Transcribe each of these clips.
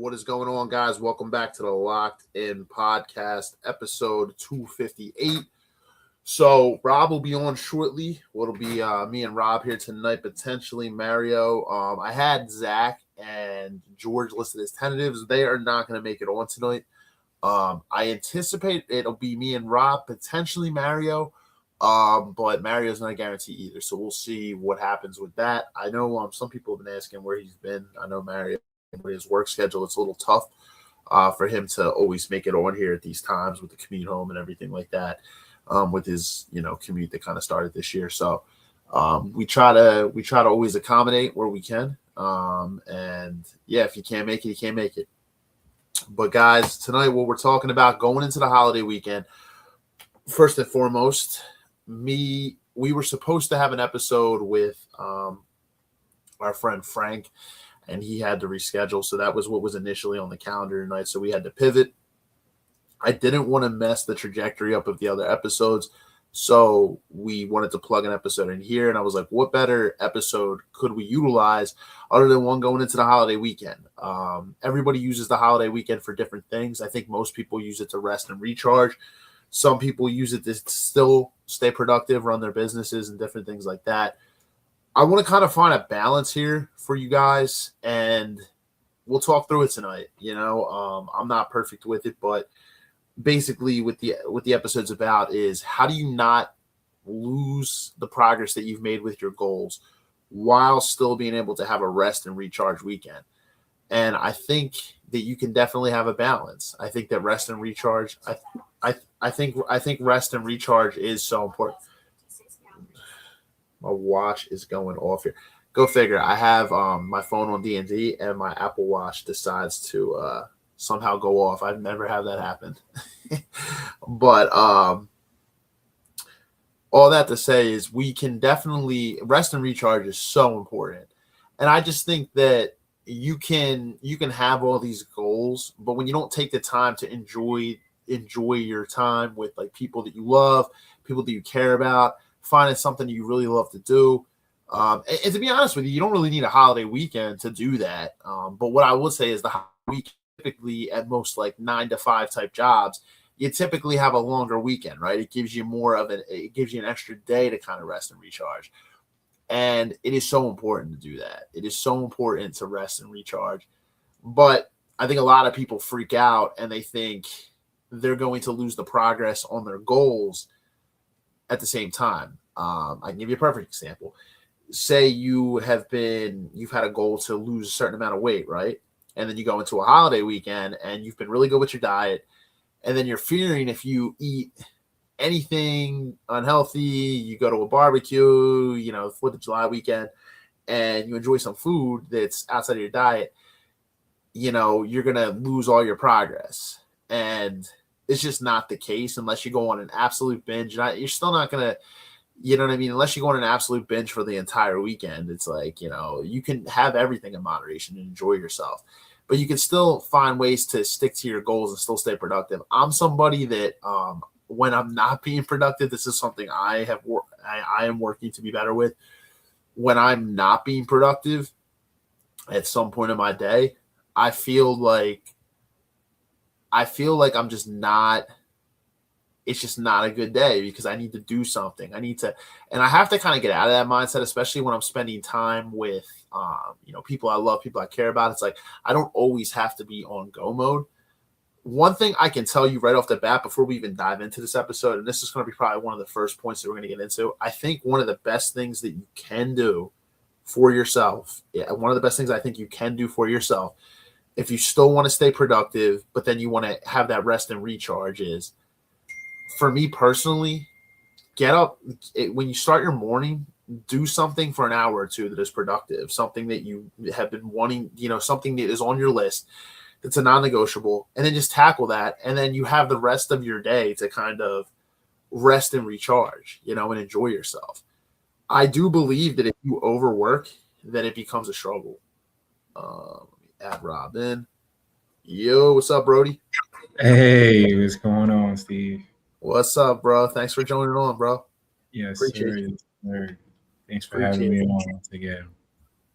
What is going on, guys? Welcome back to the Locked In Podcast, episode 258. So Rob will be on shortly. It'll be me and Rob here tonight, potentially Mario. I had Zach and George listed as tentatives. They are not going to make it on tonight. I anticipate it'll be me and Rob, potentially Mario, but Mario's not a guarantee either. So we'll see what happens with that. I know some people have been asking where he's been. I know Mario, his work schedule, it's a little tough for him to always make it on here at these times with the commute home and everything like that, with his commute that kind of started this year. So we try to always accommodate where we can, and yeah, if you can't make it, you can't make it. But guys, tonight what we're talking about going into the holiday weekend, first and foremost, we were supposed to have an episode with our friend Frank, and he had to reschedule. So that was what was initially on the calendar tonight. So we had to pivot. I didn't want to mess the trajectory up of the other episodes. So we wanted to plug an episode in here. And I was like, what better episode could we utilize other than one going into the holiday weekend? Everybody uses the holiday weekend for different things. I think most people use it to rest and recharge. Some people use it to still stay productive, run their businesses and different things like that. I want to kind of find a balance here for you guys, and we'll talk through it tonight. I'm not perfect with it, but basically what the episode's about is how do you not lose the progress that you've made with your goals while still being able to have a rest and recharge weekend. And I think that you can definitely have a balance. I think that rest and recharge. I think rest and recharge is so important. My watch is going off here. Go figure. I have my phone on D&D, and my Apple Watch decides to somehow go off. I've never had that happen. But all that to say is we can definitely rest and recharge is so important. And I just think that you can have all these goals, but when you don't take the time to enjoy your time with like people that you love, people that you care about, finding something you really love to do. And to be honest with you, you don't really need a holiday weekend to do that. But what I would say is the week typically at most like 9 to 5 type jobs, you typically have a longer weekend, right? It gives you it gives you an extra day to kind of rest and recharge. And it is so important to do that. It is so important to rest and recharge. But I think a lot of people freak out and they think they're going to lose the progress on their goals at the same time. I can give you a perfect example. Say you've had a goal to lose a certain amount of weight, right? And then you go into a holiday weekend and you've been really good with your diet. And then you're fearing if you eat anything unhealthy, you go to a barbecue, 4th of July weekend, and you enjoy some food that's outside of your diet, you're going to lose all your progress. And it's just not the case unless you go on an absolute binge. You're still not going to, you know what I mean? Unless you go on an absolute binge for the entire weekend, it's like, you can have everything in moderation and enjoy yourself, but you can still find ways to stick to your goals and still stay productive. I'm somebody that, when I'm not being productive, this is something I am working to be better with. When I'm not being productive at some point in my day, I feel like I'm just not, it's just not a good day because I need to do something. And I have to kind of get out of that mindset, especially when I'm spending time with, people I love, people I care about. It's like, I don't always have to be on go mode. One thing I can tell you right off the bat before we even dive into this episode, and this is going to be probably one of the first points that we're going to get into, I think one of the best things that you can do for yourself, one of the best things I think you can do for yourself, if you still want to stay productive, but then you want to have that rest and recharge is, for me personally, get up when you start your morning, do something for an hour or two that is productive, something that you have been wanting, something that is on your list. It's a non-negotiable, and then just tackle that. And then you have the rest of your day to kind of rest and recharge, and enjoy yourself. I do believe that if you overwork, then it becomes a struggle. Let me add Rob in. Yo, what's up, Brody? Hey, what's going on, Steve? What's up, bro? Thanks for joining on, bro. Yes, Appreciate sir. you. Yes, sir. Thanks for having Appreciate me you. on once again.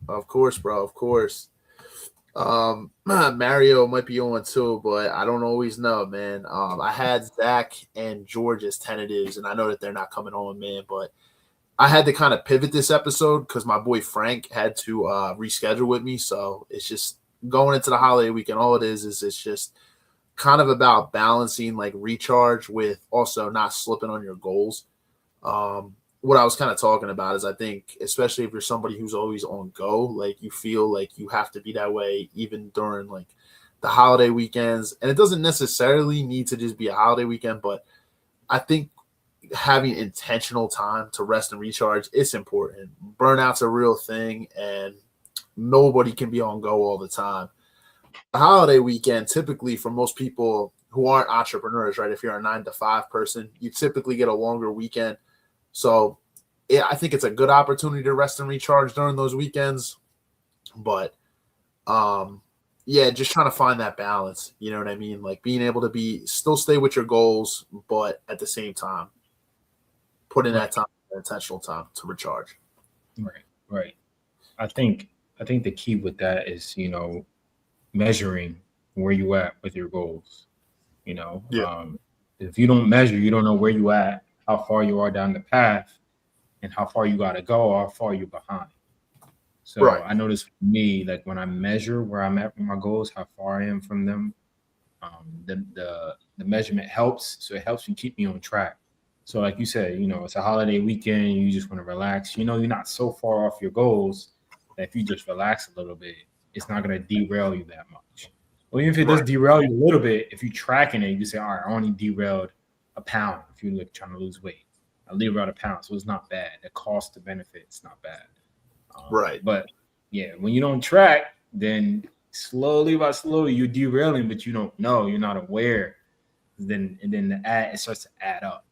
Of course, bro. Of course. Mario might be on too, but I don't always know, man. I had Zach and George as tentatives, and I know that they're not coming on, man. But I had to kind of pivot this episode because my boy Frank had to reschedule with me. So it's just going into the holiday weekend. All it is it's just kind of about balancing like recharge with also not slipping on your goals. What I was kind of talking about is I think, especially if you're somebody who's always on go, like you feel like you have to be that way even during like the holiday weekends. And it doesn't necessarily need to just be a holiday weekend, but I think having intentional time to rest and recharge, it's important. Burnout's a real thing, and nobody can be on go all the time. The holiday weekend, typically for most people who aren't entrepreneurs, right? If you're a 9 to 5 person, you typically get a longer weekend. So I think it's a good opportunity to rest and recharge during those weekends. But just trying to find that balance. You know what I mean? Like being able to still stay with your goals, but at the same time, put in that Right, time, intentional time to recharge. right, right. I think I think the key with that is, measuring where you at with your goals. You know, Yeah. if you don't measure, you don't know where you at, how far you are down the path, and how far you got to go, or how far you're behind. So Right. I notice for me, like when I measure where I'm at with my goals, how far I am from them, the measurement helps. So it helps you keep me on track. So like you said, it's a holiday weekend, you just want to relax. You're not so far off your goals that if you just relax a little bit, it's not going to derail you that much. Well, even if it does derail you a little bit, if you're tracking it, you can say, all right, I only derailed a pound if you're like trying to lose weight. I derailed a pound, so it's not bad. The cost to benefit, it's not bad. Right. But yeah, when you don't track, then slowly by slowly you're derailing, but you don't know, you're not aware. Then it starts to add up,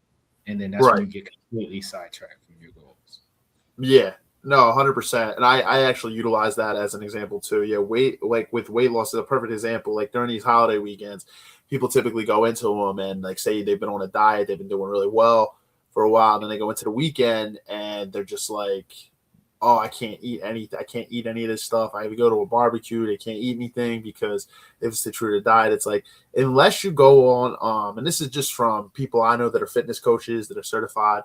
and then that's when you get completely sidetracked from your goals. Yeah, no, 100%. And I actually utilize that as an example too. Yeah, with weight loss is a perfect example. Like during these holiday weekends, people typically go into them and like say they've been on a diet, they've been doing really well for a while, and then they go into the weekend and they're just like, oh, I can't eat anything. I can't eat any of this stuff. I have to go to a barbecue. They can't eat anything because if it's the true to diet, it's like, unless you go on, and this is just from people I know that are fitness coaches that are certified,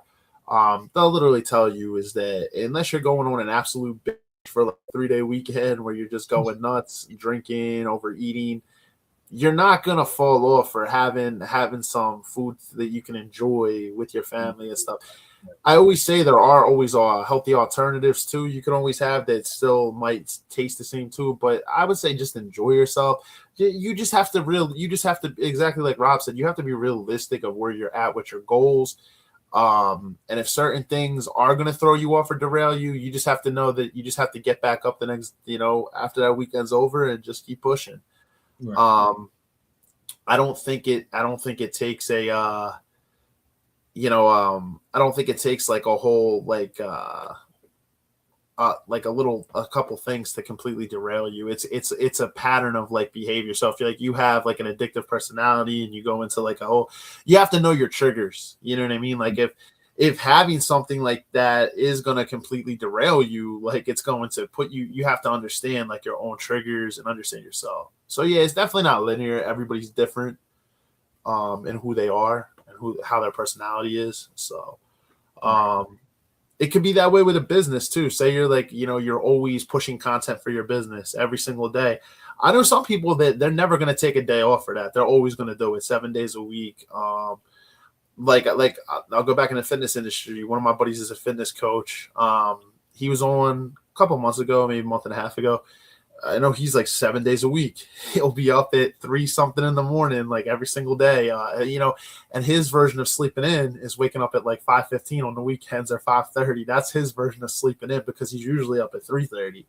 they'll literally tell you is that unless you're going on an absolute binge for like a 3-day weekend where you're just going nuts, drinking, overeating, you're not gonna fall off for having some food that you can enjoy with your family and stuff. I always say there are always healthy alternatives too. You can always have that still might taste the same too, but I would say just enjoy yourself. You just have to exactly like Rob said, you have to be realistic of where you're at with your goals. And if certain things are going to throw you off or derail you, you just have to know that you just have to get back up the next, after that weekend's over and just keep pushing. Right. I don't think it takes a, I don't think it takes like a whole, like a couple things to completely derail you. It's a pattern of like behavior. So if you're like, you have like an addictive personality and you go into like you have to know your triggers. You know what I mean? Like if having something like that is going to completely derail you, like it's going to put you have to understand like your own triggers and understand yourself. So yeah, it's definitely not linear. Everybody's different in who they are and how their personality is. So it could be that way with a business too. Say you're like, you're always pushing content for your business every single day. I know some people that they're never going to take a day off for that. They're always going to do it 7 days a week. Like I'll go back in the fitness industry. One of my buddies is a fitness coach. He was on a couple months ago, maybe a month and a half ago. I know he's like 7 days a week. He'll be up at 3 something in the morning, like every single day, and his version of sleeping in is waking up at like 5:15 on the weekends or 5:30. That's his version of sleeping in because he's usually up at 3:30.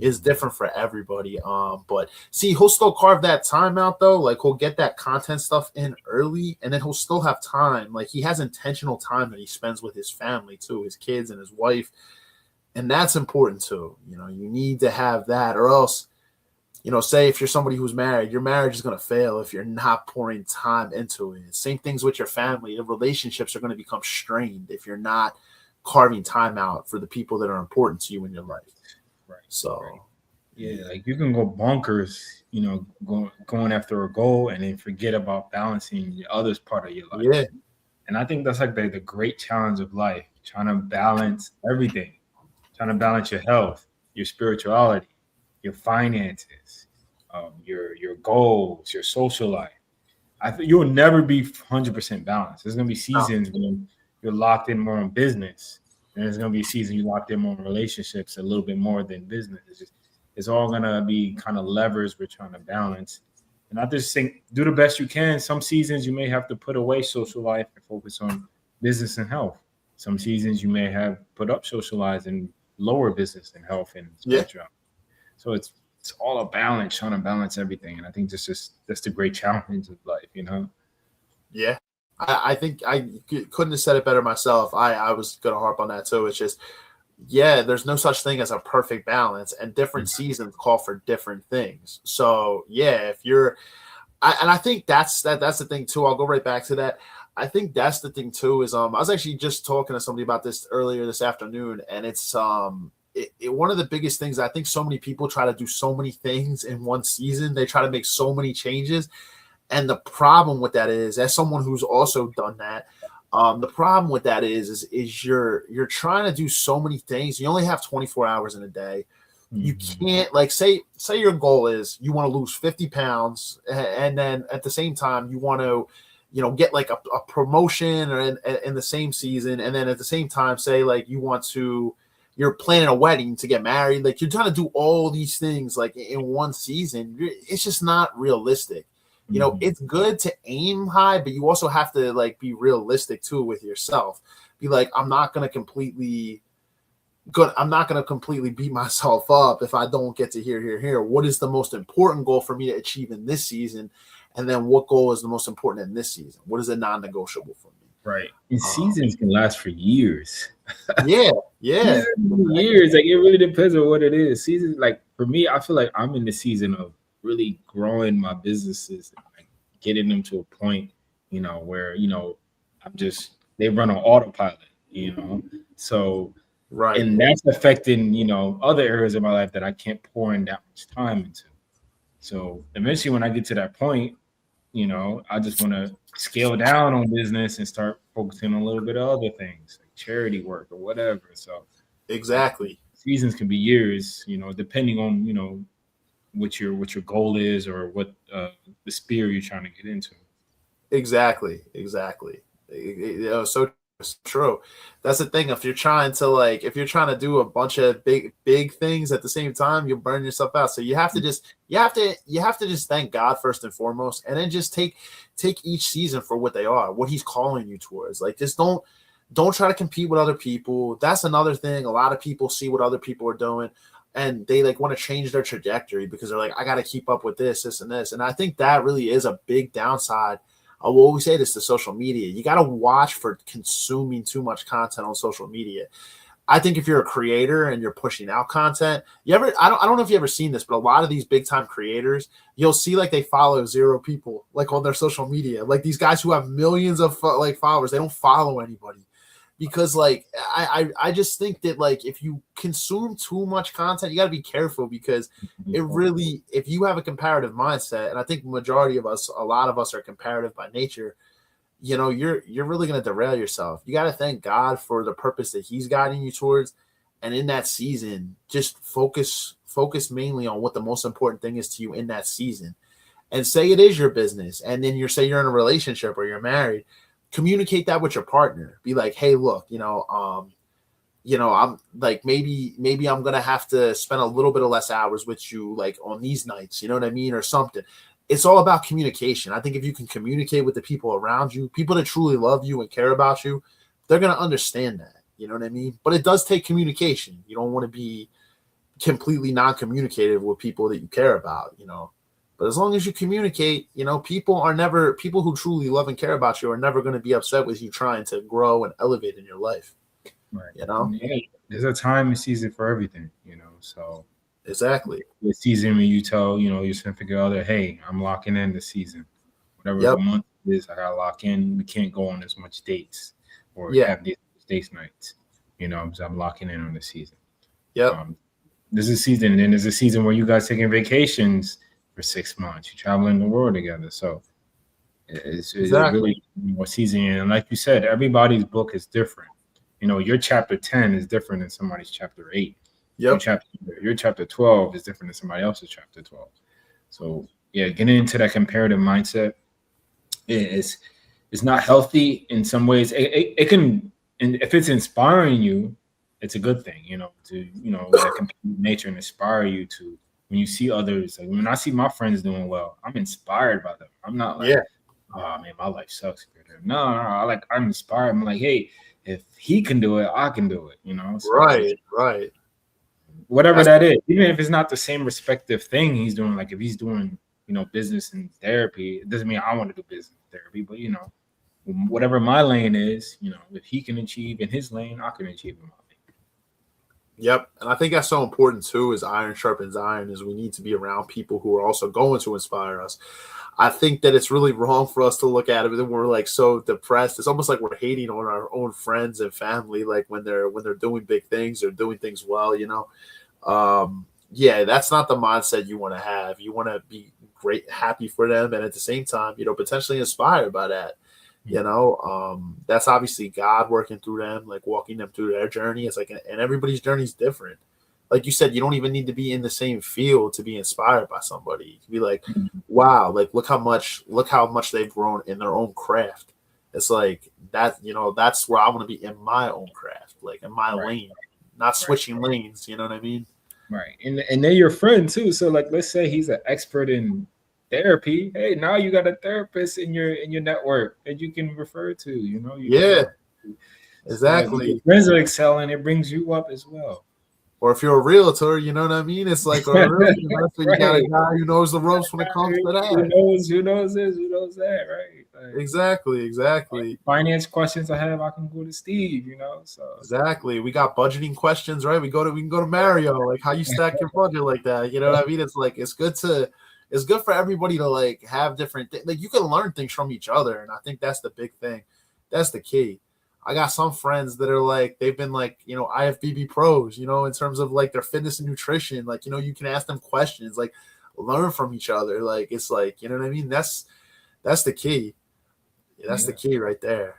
Is different for everybody. But see, he'll still carve that time out though. Like he'll get that content stuff in early and then he'll still have time. Like he has intentional time that he spends with his family too, his kids and his wife. And that's important too. You need to have that or else, say if you're somebody who's married, your marriage is going to fail if you're not pouring time into it. Same things with your family. The relationships are going to become strained if you're not carving time out for the people that are important to you in your life. Right. So, yeah, like you can go bonkers, going after a goal and then forget about balancing the other part of your life. Yeah. And I think that's like the great challenge of life, trying to balance everything. Trying to balance your health, your spirituality, your finances, your goals, your social life. I think you'll never be 100% balanced. There's going to be seasons when you're locked in more on business, and there's going to be a season you locked in more on relationships a little bit more than business. It's all going to be kind of levers we're trying to balance. And I just think do the best you can. Some seasons you may have to put away social life and focus on business and health. Some seasons you may have put up social life and lower business and health and spirituality. So it's all a balance, trying to balance everything. And I think that's the great challenge of life, Yeah. I think I couldn't have said it better myself. I was going to harp on that too. It's just, there's no such thing as a perfect balance and different seasons call for different things. So I think that's the thing too. I'll go right back to that. I think that's the thing too is I was actually just talking to somebody about this earlier this afternoon, and it's one of the biggest things. I think so many people try to do so many things in one season. They try to make so many changes, and the problem with that is, as someone who's also done that, the problem with that is you're trying to do so many things. You only have 24 hours in a day. You can't like say your goal is you want to lose 50 pounds, and then at the same time you want to get like a promotion or in the same season. And then at the same time, say like you want to you're planning a wedding to get married. Like you're trying to do all these things like in one season. It's just not realistic. You know, it's good to aim high, but you also have to like be realistic too with yourself. Be like, I'm not going to completely beat myself up if I don't get to here. What is the most important goal for me to achieve in this season? And then what goal is the most important in this season? What is a non-negotiable for me? Right. And seasons can last for years. Yeah. Years. Like it really depends on what it is. Seasons, like for me, I feel like I'm in the season of really growing my businesses and like getting them to a point, you know, where, you know, they run on autopilot, you know. So right. And that's affecting, you know, other areas of my life that I can't pour in that much time into. So eventually when I get to that point, you know, I just want to scale down on business and start focusing on a little bit of other things like charity work or whatever. So exactly, seasons can be years, you know, depending on, you know, what your goal is or what the sphere you're trying to get into. Exactly. So true. That's the thing. If you're trying to do a bunch of big things at the same time, you'll burn yourself out. So you have to just thank God first and foremost, and then just take each season for what they are, what He's calling you towards. Like just don't try to compete with other people. That's another thing. A lot of people see what other people are doing, and they like want to change their trajectory because they're like, I got to keep up with this, and this. And I think that really is a big downside. I will always say this to social media. You got to watch for consuming too much content on social media. I think if you're a creator and you're pushing out content, I don't know if you ever seen this, but a lot of these big time creators, you'll see like they follow 0 people like on their social media. Like these guys who have millions of like followers, they don't follow anybody. Because like I just think that like if you consume too much content, you got to be careful because if you have a comparative mindset, and I think majority of us, a lot of us are comparative by nature, you know, you're really going to derail yourself. You got to thank God for the purpose that He's guiding you towards, and in that season, just focus mainly on what the most important thing is to you in that season, and say it is your business, and then say you're in a relationship or you're married. Communicate that with your partner. Be like, hey, look, I'm like, maybe I'm going to have to spend a little bit of less hours with you, like on these nights, you know what I mean? Or something. It's all about communication. I think if you can communicate with the people around you, people that truly love you and care about you, they're going to understand that, you know what I mean? But it does take communication. You don't want to be completely non-communicative with people that you care about, you know? But as long as you communicate, you know, people who truly love and care about you are never going to be upset with you trying to grow and elevate in your life. Right. You know, there's a time and season for everything, you know, so exactly. The season when you tell, you know, your significant other, hey, I'm locking in the season, whatever the month is, I got to lock in. We can't go on as much dates or have these dates nights, you know, because I'm locking in on the season. There's a season, and then there's a season where you guys taking vacations for 6 months. You're traveling the world together. So it's really more season. And like you said, everybody's book is different. You know, your chapter 10 is different than somebody's chapter 8. Your chapter 12 is different than somebody else's chapter 12. So yeah, getting into that comparative mindset is not healthy in some ways. It can, and if it's inspiring you, it's a good thing, you know, to, you know, that competitive nature and inspire you to, when you see others, like when I see my friends doing well, I'm inspired by them. I'm not like, oh man, my life sucks. No, I'm inspired. I'm like, hey, if he can do it, I can do it. You know, so right. Whatever that is, even if it's not the same respective thing he's doing. Like if he's doing, you know, business and therapy, it doesn't mean I want to do business and therapy. But you know, whatever my lane is, you know, if he can achieve in his lane, I can achieve in my lane. Yep. And I think that's so important too, is iron sharpens iron, is we need to be around people who are also going to inspire us. I think that it's really wrong for us to look at it when we're like so depressed. It's almost like we're hating on our own friends and family, like when they're doing big things or doing things well, you know. That's not the mindset you want to have. You want to be great, happy for them, and at the same time, you know, potentially inspired by that. You know, that's obviously God working through them, like walking them through their journey. It's like, and everybody's journey is different. Like you said, you don't even need to be in the same field to be inspired by somebody. You can be like, wow, like look how much they've grown in their own craft. It's like that, you know, that's where I want to be in my own craft, like in my lane, not switching lanes. You know what I mean? Right. And they're your friend too. So like let's say he's an expert in therapy. Hey, now you got a therapist in your network that you can refer to, you know, you can Yeah, talk to. So like when your exactly. friends are excelling, it brings you up as well. Or if you're a realtor, you know what I mean? It's like a real investor, you got a Right. guy who knows the ropes when it comes to that. Who knows this, who knows that, right? Like Exactly. finance questions I have, I can go to Steve, you know. So Exactly. We got budgeting questions, right? We can go to Mario, like how you stack your budget like that. You know what I mean? It's like it's good for everybody to like have different things. Like you can learn things from each other, and I think that's the big thing. That's the key. I got some friends that are like they've been like, IFBB pros, in terms of like their fitness and nutrition. Like, you can ask them questions, like learn from each other. Like it's like, you know what I mean? That's the key. That's the key right there.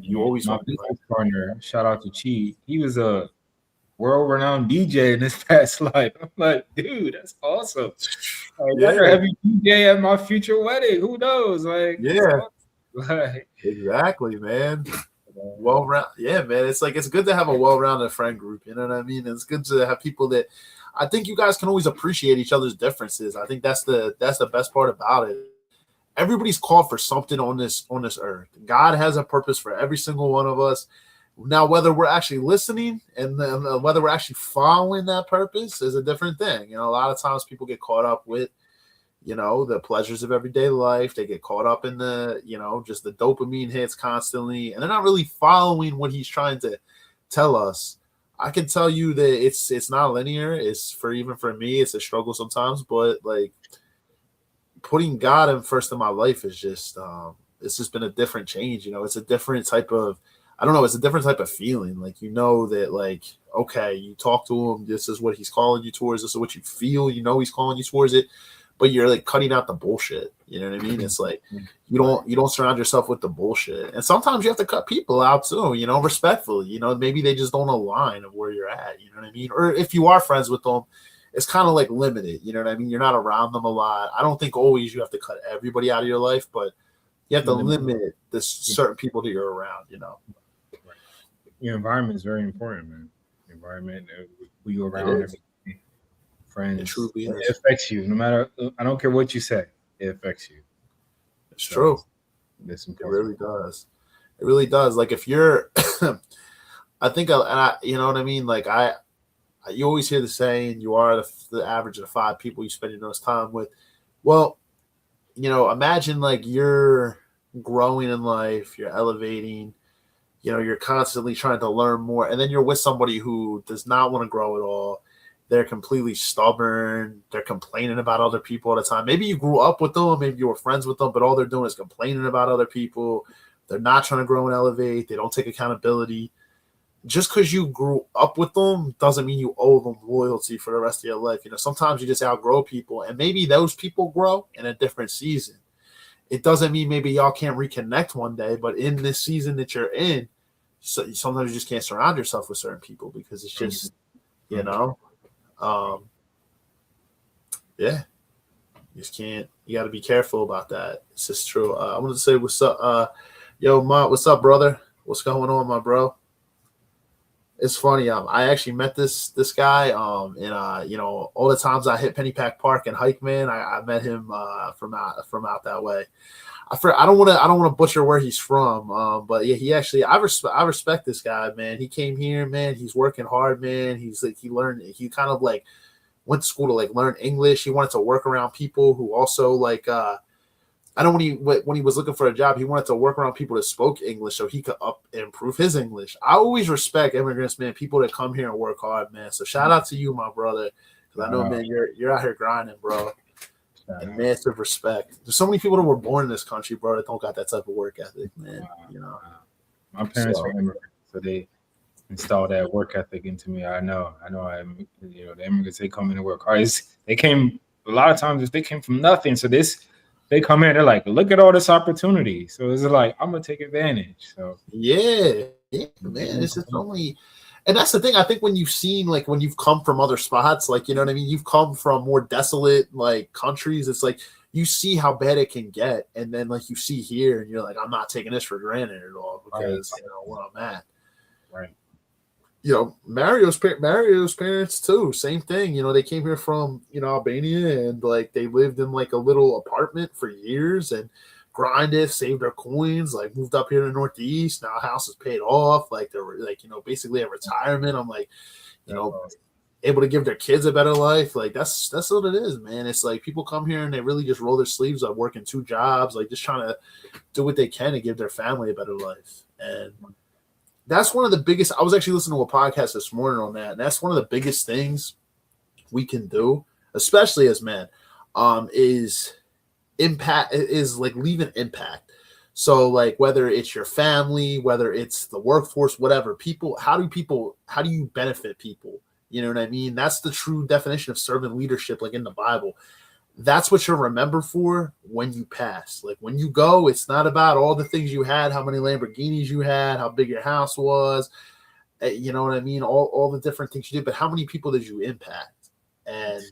You always my want to business partner, shout out to Chi, he was a world-renowned DJ in his past life. I'm like, dude, that's awesome. Like, I could have you DJ at my future wedding. Who knows? Like, yeah, awesome. Like, exactly, man. Yeah, man. It's like it's good to have a well-rounded friend group. You know what I mean? It's good to have people that I think you guys can always appreciate each other's differences. I think that's the best part about it. Everybody's called for something on this earth. God has a purpose for every single one of us. Now, whether we're actually listening and then whether we're actually following that purpose is a different thing. A lot of times people get caught up with, the pleasures of everyday life. They get caught up in the, just the dopamine hits constantly, and they're not really following what he's trying to tell us. I can tell you that it's not linear. Even for me, it's a struggle sometimes, but like putting God in first in my life is just, it's just been a different change. It's a different type of, I don't know, it's a different type of feeling. Like, that like, okay, you talk to him, this is what he's calling you towards, this is what you feel, he's calling you towards it, but you're like cutting out the bullshit. You know what I mean? It's like, you don't surround yourself with the bullshit. And sometimes you have to cut people out too, respectfully, maybe they just don't align of where you're at, you know what I mean? Or if you are friends with them, it's kind of like limited, you know what I mean? You're not around them a lot. I don't think always you have to cut everybody out of your life, but you have to limit the certain people that you're around, Your environment is very important, man. Your environment, who you around, friends. It truly is. It affects you. No matter, I don't care what you say, it affects you. It's true. It really does. It really does. Like if you're, I think, and I, you know what I mean? Like you always hear the saying, you are the average of the 5 people you spend your most time with. Well, imagine like you're growing in life, you're elevating, you're constantly trying to learn more. And then you're with somebody who does not want to grow at all. They're completely stubborn. They're complaining about other people all the time. Maybe you grew up with them, maybe you were friends with them, but all they're doing is complaining about other people. They're not trying to grow and elevate. They don't take accountability. Just because you grew up with them doesn't mean you owe them loyalty for the rest of your life. Sometimes you just outgrow people, and maybe those people grow in a different season. It doesn't mean maybe y'all can't reconnect one day, but in this season that you're in, so sometimes you just can't surround yourself with certain people because it's just, yeah, you just can't. You got to be careful about that. It's just true. I wanted to say what's up, yo, Ma, what's up, brother? What's going on, my bro? It's funny. I actually met this guy. And all the times I hit Pennypack Park and hike, man, I met him from out that way. I don't want to butcher where he's from. But yeah, he actually I respect this guy, man. He came here, man. He's working hard, man. He's like he kind of like went to school to like learn English. He wanted to work around people who also like I know when he was looking for a job, he wanted to work around people that spoke English so he could improve his English. I always respect immigrants, man, people that come here and work hard, man. So shout out to you, my brother, because I know, man, you're out here grinding, bro. And massive respect. There's so many people that were born in this country, bro, that don't got that type of work ethic, man. My parents were immigrants, so they installed that work ethic into me. I know. The immigrants, they come in and work hard. They came a lot of times. They came from nothing, so they come in, they're like, look at all this opportunity. So it's like, I'm gonna take advantage. So yeah, man. It's just only, and that's the thing. I think when you've come from other spots, like, you know what I mean, you've come from more desolate like countries. It's like you see how bad it can get, and then like you see here, and you're like, I'm not taking this for granted at all because where I'm at. Right. Mario's parents too, same thing. They came here from Albania, and like they lived in like a little apartment for years and grinded, saved their coins, like moved up here in the Northeast. Now house is paid off, like they're like basically a retirement. I'm like, you know, able to give their kids a better life. Like that's what it is, man. It's like people come here and they really just roll their sleeves up, working 2 jobs, like just trying to do what they can to give their family a better life. And that's one of the biggest. I was actually listening to a podcast this morning on that, and that's one of the biggest things we can do, especially as men, is like leave an impact. So like whether it's your family, whether it's the workforce, whatever, how do you benefit people? You know what I mean? That's the true definition of servant leadership, like in the Bible. That's what you're remembered for when you pass. Like when you go, it's not about all the things you had, how many Lamborghinis you had, how big your house was, you know what I mean? All the different things you did, but how many people did you impact? And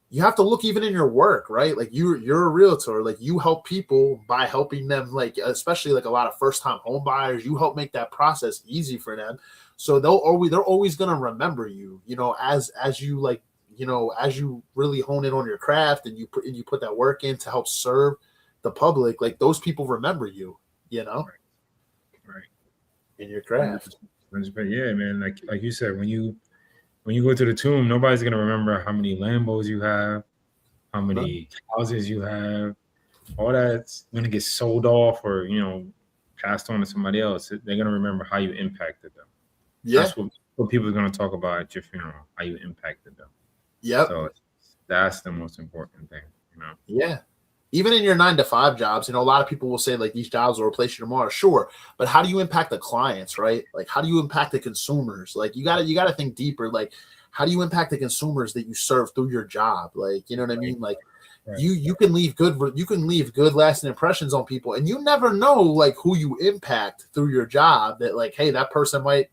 you have to look even in your work, right? Like you're a realtor, like you help people by helping them, like especially like a lot of first-time home buyers, you help make that process easy for them. So they're always gonna remember you, as you like, as you really hone in on your craft and you put that work in to help serve the public, like those people remember you, right, in your craft. Yeah, man. Like you said, when you go to the tomb, nobody's gonna remember how many Lambos you have, how many houses you have. All that's gonna get sold off or passed on to somebody else. They're gonna remember how you impacted them. Yeah, that's what people are gonna talk about at your funeral, how you impacted them. Yep. So that's the most important thing, Yeah. Even in your 9-to-5 jobs, a lot of people will say like these jobs will replace you tomorrow. Sure. But how do you impact the clients, right? Like how do you impact the consumers? Like you gotta think deeper. Like how do you impact the consumers that you serve through your job? Like, you know what I mean? Like you can leave good lasting impressions on people, and you never know like who you impact through your job that like, hey, that person might,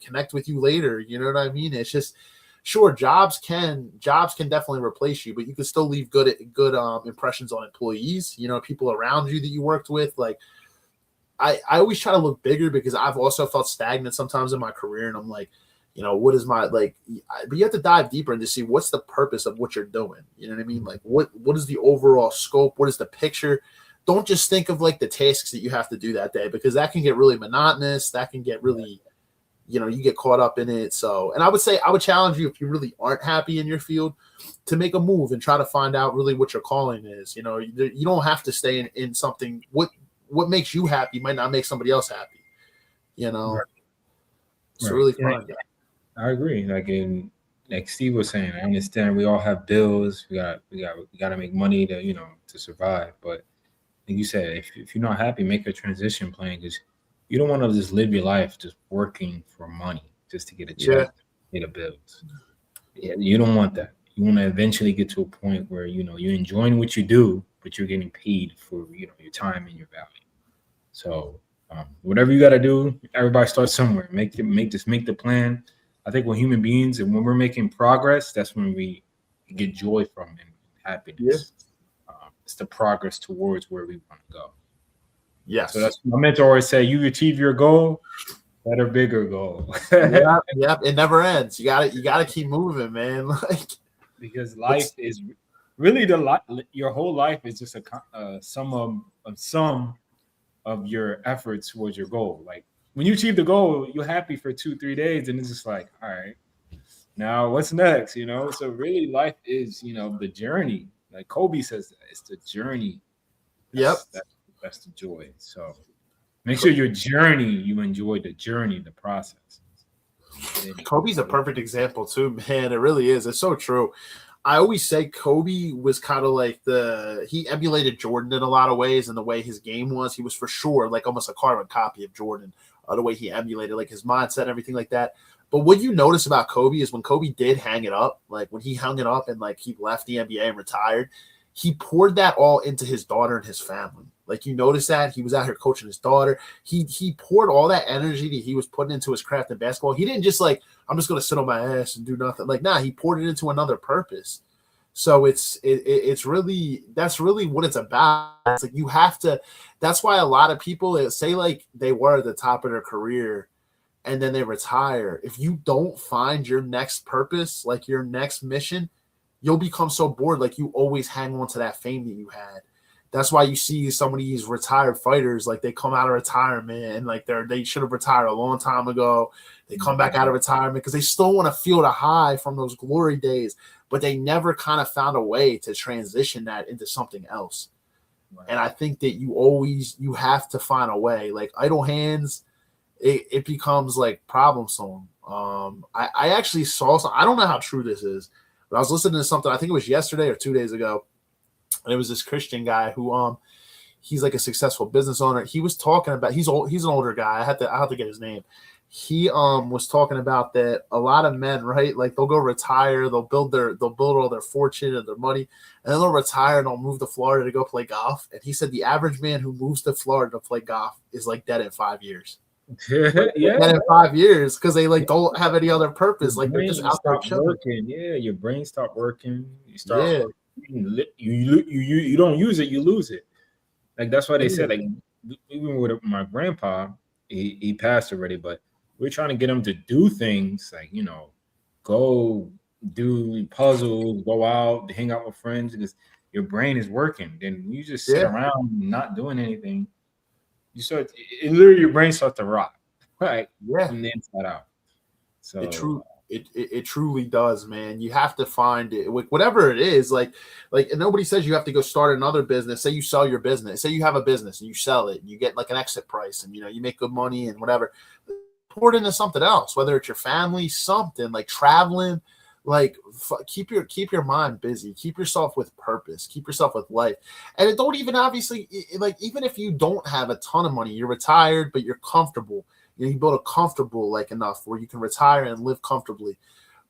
connect with you later. You know what I mean? It's just, sure, jobs can definitely replace you, but you can still leave good impressions on employees, people around you that you worked with. Like I always try to look bigger because I've also felt stagnant sometimes in my career, and I'm like, what is my but you have to dive deeper and to see what's the purpose of what you're doing. You know what I mean? Like what is the overall scope? What is the picture? Don't just think of like the tasks that you have to do that day, because that can get really monotonous. That can get really, you get caught up in it. So, and I would challenge you, if you really aren't happy in your field, to make a move and try to find out really what your calling is. You don't have to stay in something. What makes you happy might not make somebody else happy. It's really fun. I agree. Like Steve was saying, I understand we all have bills. We got to make money to to survive. But like you said, if you're not happy, make a transition plan, because you don't want to just live your life just working for money just to get a check, pay the bills. Yeah, you don't want that. You want to eventually get to a point where you're enjoying what you do, but you're getting paid for your time and your value. So whatever you got to do, everybody starts somewhere. Make the plan. I think we're human beings, and when we're making progress, that's when we get joy from and happiness. It's the progress towards where we want to go. Yes. So that's my mentor always say: you achieve your goal, better, bigger goal. Yeah. It never ends. You gotta keep moving, man. Like, because life is really your whole life is just a sum of your efforts towards your goal. Like when you achieve the goal, you're happy for 2-3 days, and it's just like, all right, now what's next? So really life is, the journey. Like Kobe says, that it's the journey. That's the joy. So make sure you enjoy the journey, the process. Kobe's a perfect example too, man. It really is. It's so true. I always say Kobe was kind of like he emulated Jordan in a lot of ways, and the way his game was. He was for sure like almost a carbon copy of Jordan, the way he emulated, like his mindset and everything like that. But what you notice about Kobe is when Kobe did hang it up, like when he hung it up and like he left the NBA and retired, he poured that all into his daughter and his family. Like you notice that he was out here coaching his daughter. He poured all that energy that he was putting into his craft in basketball. He didn't just like, I'm just going to sit on my ass and do nothing. Like, nah, he poured it into another purpose. So it's really, that's really what it's about. It's like you have to, that's why a lot of people say like they were at the top of their career, and then they retire. If you don't find your next purpose, like your next mission, you'll become so bored. Like you always hang on to that fame that you had. That's why you see some of these retired fighters, like they come out of retirement and like they should have retired a long time ago. They come back out of retirement because they still want to feel the high from those glory days, but they never kind of found a way to transition that into something else. Right. And I think that you have to find a way. Like idle hands, it becomes like problem solving. I actually saw some, I don't know how true this is, but I was listening to something, I think it was yesterday or 2 days ago. And it was this Christian guy who he's like a successful business owner. He was talking about he's an older guy. I have to get his name. He was talking about that a lot of men, right? Like they'll go retire, they'll build all their fortune and their money, and then they'll retire and they'll move to Florida to go play golf. And he said the average man who moves to Florida to play golf is like dead in 5 years. Dead in 5 years because they like don't have any other purpose. Like they're just out there working. Yeah, your brain stopped working. You start you don't use it, you lose it. Like that's why they said, like even with my grandpa, he passed already, but we're trying to get him to do things like, go do puzzles, go out, hang out with friends, because your brain is working. Then you just sit around not doing anything. Literally your brain starts to rot, right? Yeah, from the inside out. So it truly does, man. You have to find it, whatever it is. Like, and nobody says you have to go start another business. Say you sell your business. Say you have a business and you sell it, and you get like an exit price, and you make good money and whatever. Pour it into something else, whether it's your family, something like traveling. Like keep your mind busy, keep yourself with purpose, keep yourself with life. And it don't even obviously like even if you don't have a ton of money, you're retired, but you're comfortable. You build a comfortable like enough where you can retire and live comfortably.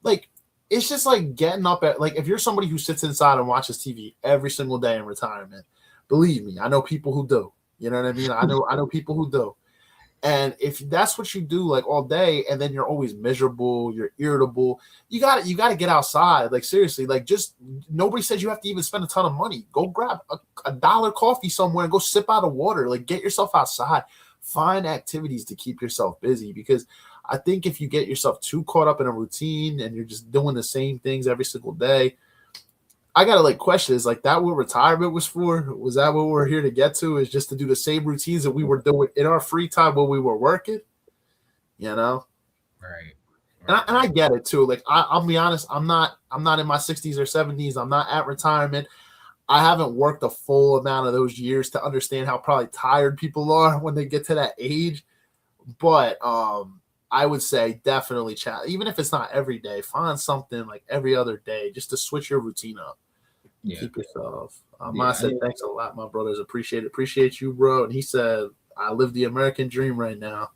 Like it's just like getting up at like if you're somebody who sits inside and watches TV every single day in retirement, believe me, I know people who do. You know what I mean? I know people who do. And if that's what you do like all day, and then you're always miserable, you're irritable, you got to get outside. Like seriously, like just nobody says you have to even spend a ton of money. Go grab a $1 coffee somewhere and go sip out of water. Like get yourself outside. Find activities to keep yourself busy, because I think if you get yourself too caught up in a routine and you're just doing the same things every single day, I gotta like question, is like that what retirement was for? Was that what we're here to get to? Is just to do the same routines that we were doing in our free time when we were working? Right. And I get it too. Like I'll be honest, I'm not in my 60s or 70s. I'm not at retirement. I haven't worked a full amount of those years to understand how probably tired people are when they get to that age. But I would say definitely even if it's not every day, find something like every other day just to switch your routine up. Yeah. Keep yourself. I said thanks a lot, my brothers. Appreciate you, bro. And he said, I live the American dream right now.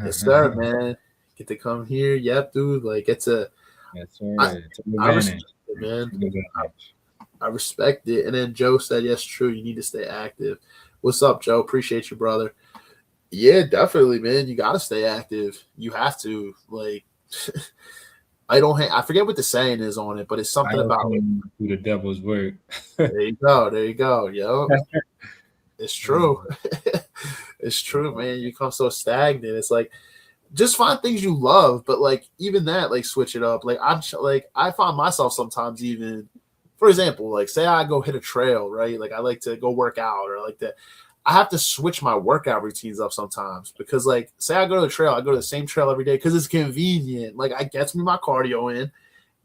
Yes, sir, man. Get to come here. Yep, dude. Like it's a I respect it, man. I respect it. And then Joe said, yes, true. You need to stay active. What's up, Joe? Appreciate you, brother. Yeah, definitely, man. You got to stay active. You have to. Like, I forget what the saying is on it, but it's something about do the devil's work. There you go. Yo. It's true. It's true, man. You become so stagnant. It's like, just find things you love, but like even that, like switch it up. Like I find myself sometimes even, for example, like say I go hit a trail, right? Like I like to go work out, or like that. I have to switch my workout routines up sometimes, because like say I go to the trail, I go to the same trail every day because it's convenient. Like I gets me my cardio in.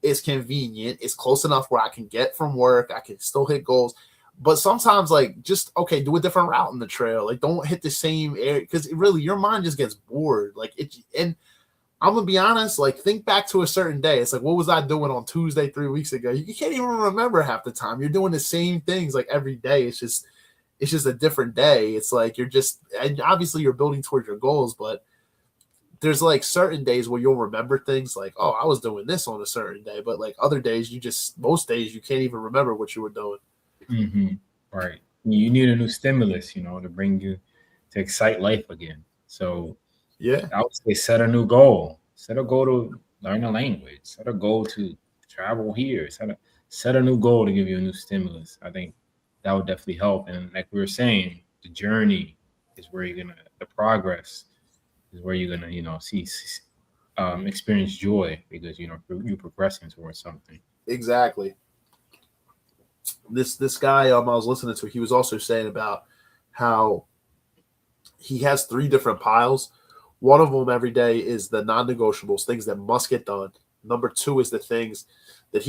It's convenient. It's close enough where I can get from work. I can still hit goals. But sometimes like just, okay, do a different route in the trail. Like don't hit the same area, because really your mind just gets bored. Like and I'm going to be honest, like think back to a certain day. It's like, what was I doing on Tuesday 3 weeks ago? You can't even remember half the time. You're doing the same things like every day. It's just a different day. It's like and obviously you're building towards your goals, but there's like certain days where you'll remember things like, oh, I was doing this on a certain day. But like other days, most days you can't even remember what you were doing. Mm-hmm. Right. You need a new stimulus, to bring you to excite life again. So yeah, I would say set a new goal. Set a goal to learn a language. Set a goal to travel here. Set a new goal to give you a new stimulus. I think that would definitely help. And like we were saying, the journey is where the progress is where you're gonna, experience joy because you're progressing towards something. Exactly. This guy I was listening to, he was also saying about how he has 3 different piles. One of them every day is the non-negotiables, things that must get done. Number 2 is the things that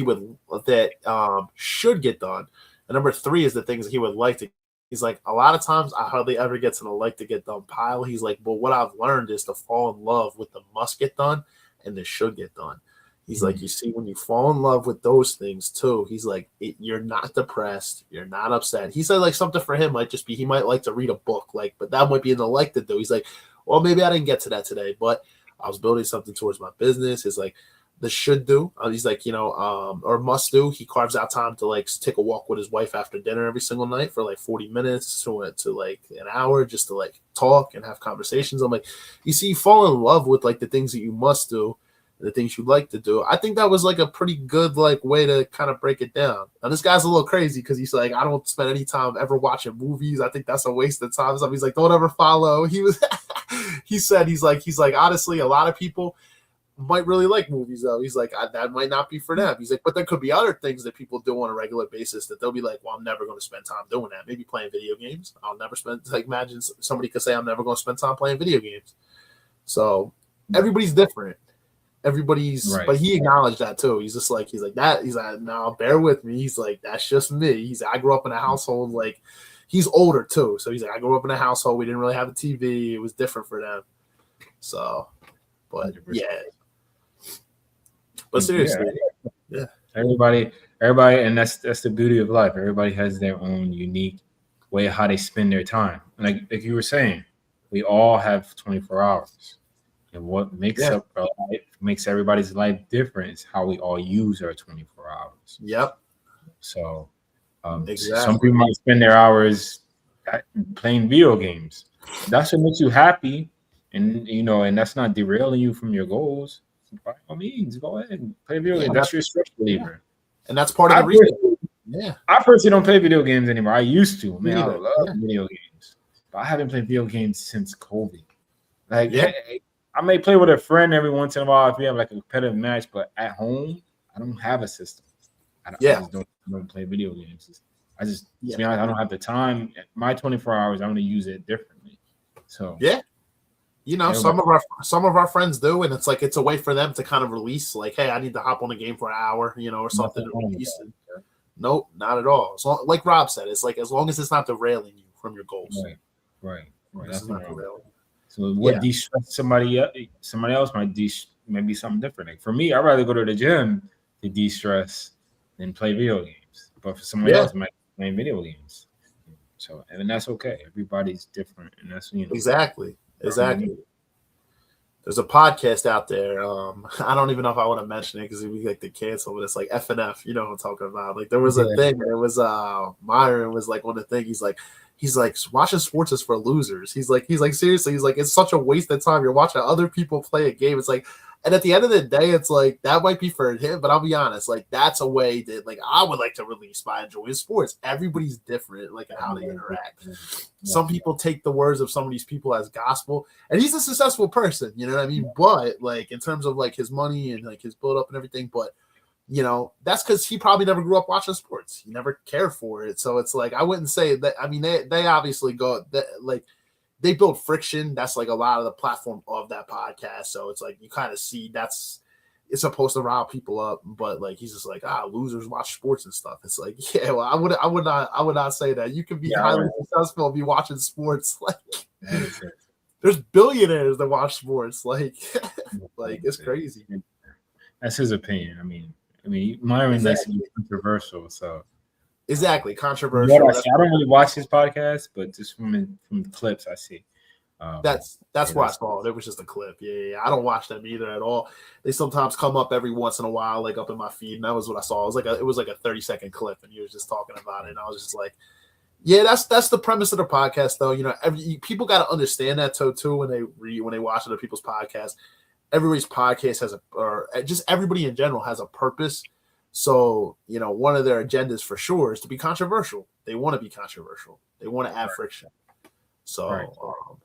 should get done, and number 3 is the things that he would like to. He's like, a lot of times I hardly ever get to the like to get done pile. He's like, but what I've learned is to fall in love with the must get done and the should get done. He's like, you see, when you fall in love with those things too, he's like, you're not depressed, you're not upset. He said like something for him might just be he might like to read a book, like, but that might be in the like to do. He's like, well, maybe I didn't get to that today, but I was building something towards my business. It's like the should do. He's like, or must do. He carves out time to like take a walk with his wife after dinner every single night for like 40 minutes to like an hour just to like talk and have conversations. I'm like, you see, you fall in love with like the things that you must do, the things you like to do. I think that was like a pretty good like way to kind of break it down. Now this guy's a little crazy because he's like, I don't spend any time ever watching movies. I think that's a waste of time. So he's like, don't ever follow. He's like, honestly, a lot of people might really like movies though. He's like, that might not be for them. He's like, but there could be other things that people do on a regular basis that they'll be like, well, I'm never going to spend time doing that. Maybe playing video games. I'll never spend, like, imagine somebody could say, I'm never going to spend time playing video games. So everybody's different. Right. But he acknowledged that too. He's like, no, bear with me. He's like, that's just me. He's like, I grew up in a household, like, he's older too. So he's like, I grew up in a household. We didn't really have a TV. It was different for them. So, but 100%. Yeah. But seriously, yeah. Everybody, and that's the beauty of life. Everybody has their own unique way of how they spend their time. And like you were saying, we all have 24 hours. And what makes up our life, makes everybody's life different is how we all use our 24 hours. Yep. So exactly. Some people might spend their hours playing video games. That's what makes you happy. And, and that's not derailing you from your goals. By all means, go ahead and play video games. That's your stress reliever. And that's part of the reason. I personally don't play video games anymore. I used to. Man, I love video games. But I haven't played video games since COVID. Like, I may play with a friend every once in a while if we have like a competitive match, but at home, I don't have a system. I just don't play video games. To be honest, I don't have the time. My 24 hours, I'm going to use it differently. So some of our friends do, and it's like it's a way for them to kind of release, like, hey, I need to hop on a game for an hour, or something to release. Nope, not at all. So, like Rob said, it's like as long as it's not derailing you from your goals. Right. That's not derailing. So what de-stress somebody else might be something different. Like for me, I'd rather go to the gym to de-stress than play video games. But for somebody else, it might be playing video games. So, and that's okay. Everybody's different, and that's exactly. There's a podcast out there. I don't even know if I want to mention it because we like to cancel, but it's like FNF. You know what I'm talking about? Like there was a thing. There was Myron was like one of the things. He's like watching sports is for losers. He's like seriously. He's like it's such a waste of time. You're watching other people play a game. It's like, and at the end of the day, it's like that might be for him. But I'll be honest, like that's a way that like I would like to release by enjoying sports. Everybody's different, like in how they interact. Some people take the words of some of these people as gospel, and he's a successful person. You know what I mean? But like in terms of like his money and like his build up and everything, but. That's because he probably never grew up watching sports. He never cared for it. So it's like, I wouldn't say that. I mean, they obviously they build friction. That's like a lot of the platform of that podcast. So it's like, you kind of see it's supposed to rile people up, but like, he's just like, losers watch sports and stuff. It's like, well, I would not say that. You can be highly successful and be watching sports. Like there's billionaires that watch sports. Like it's crazy. That's his opinion. I mean, Myron likes to be controversial, so exactly controversial. I don't really watch his podcast, but just from the clips I see. That's why I saw it. It was just a clip. Yeah. I don't watch them either at all. They sometimes come up every once in a while, like up in my feed, and that was what I saw. It was like a 30-second clip, and he was just talking about it, and I was just like, yeah, that's the premise of the podcast, though. People got to understand that too when they watch other people's podcasts. Everybody's podcast or just everybody in general has a purpose. So, one of their agendas for sure is to be controversial. They want to be controversial. They want to add friction. So,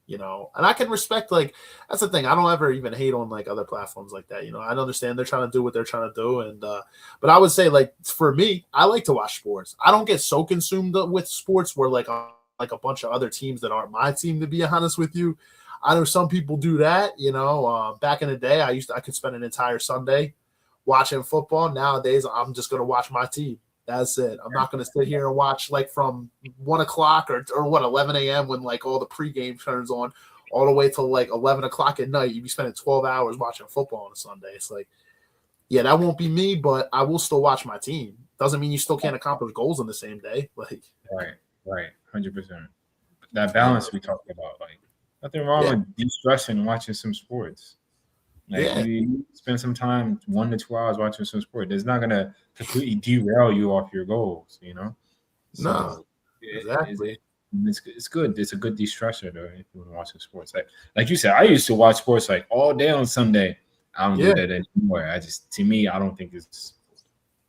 you know. And I can respect, like, that's the thing. I don't ever even hate on like other platforms like that. You know, I understand they're trying to do what they're trying to do, and but I would say, like, for me, I like to watch sports. I don't get so consumed with sports where like a bunch of other teams that aren't my team. To be honest with you, I know some people do that. You know, back in the day, I could spend an entire Sunday watching football. Nowadays, I'm just gonna watch my team. That's it. I'm not going to sit here and watch like from 1 o'clock or what 11 a.m. when like all the pregame turns on, all the way till like 11 o'clock at night. You'd be spending 12 hours watching football on a Sunday. It's like, yeah, that won't be me, but I will still watch my team. Doesn't mean you still can't accomplish goals in the same day. Like, right, 100%. That balance we talked about, like nothing wrong with de-stressing and watching some sports. Like you spend some time 1 to 2 hours watching some sport. It's not gonna completely derail you off your goals, you know. So no, exactly. It's good. It's a good de-stressor though if you want to watch some sports. Like you said, I used to watch sports like all day on Sunday. I don't do that anymore. To me, I don't think it's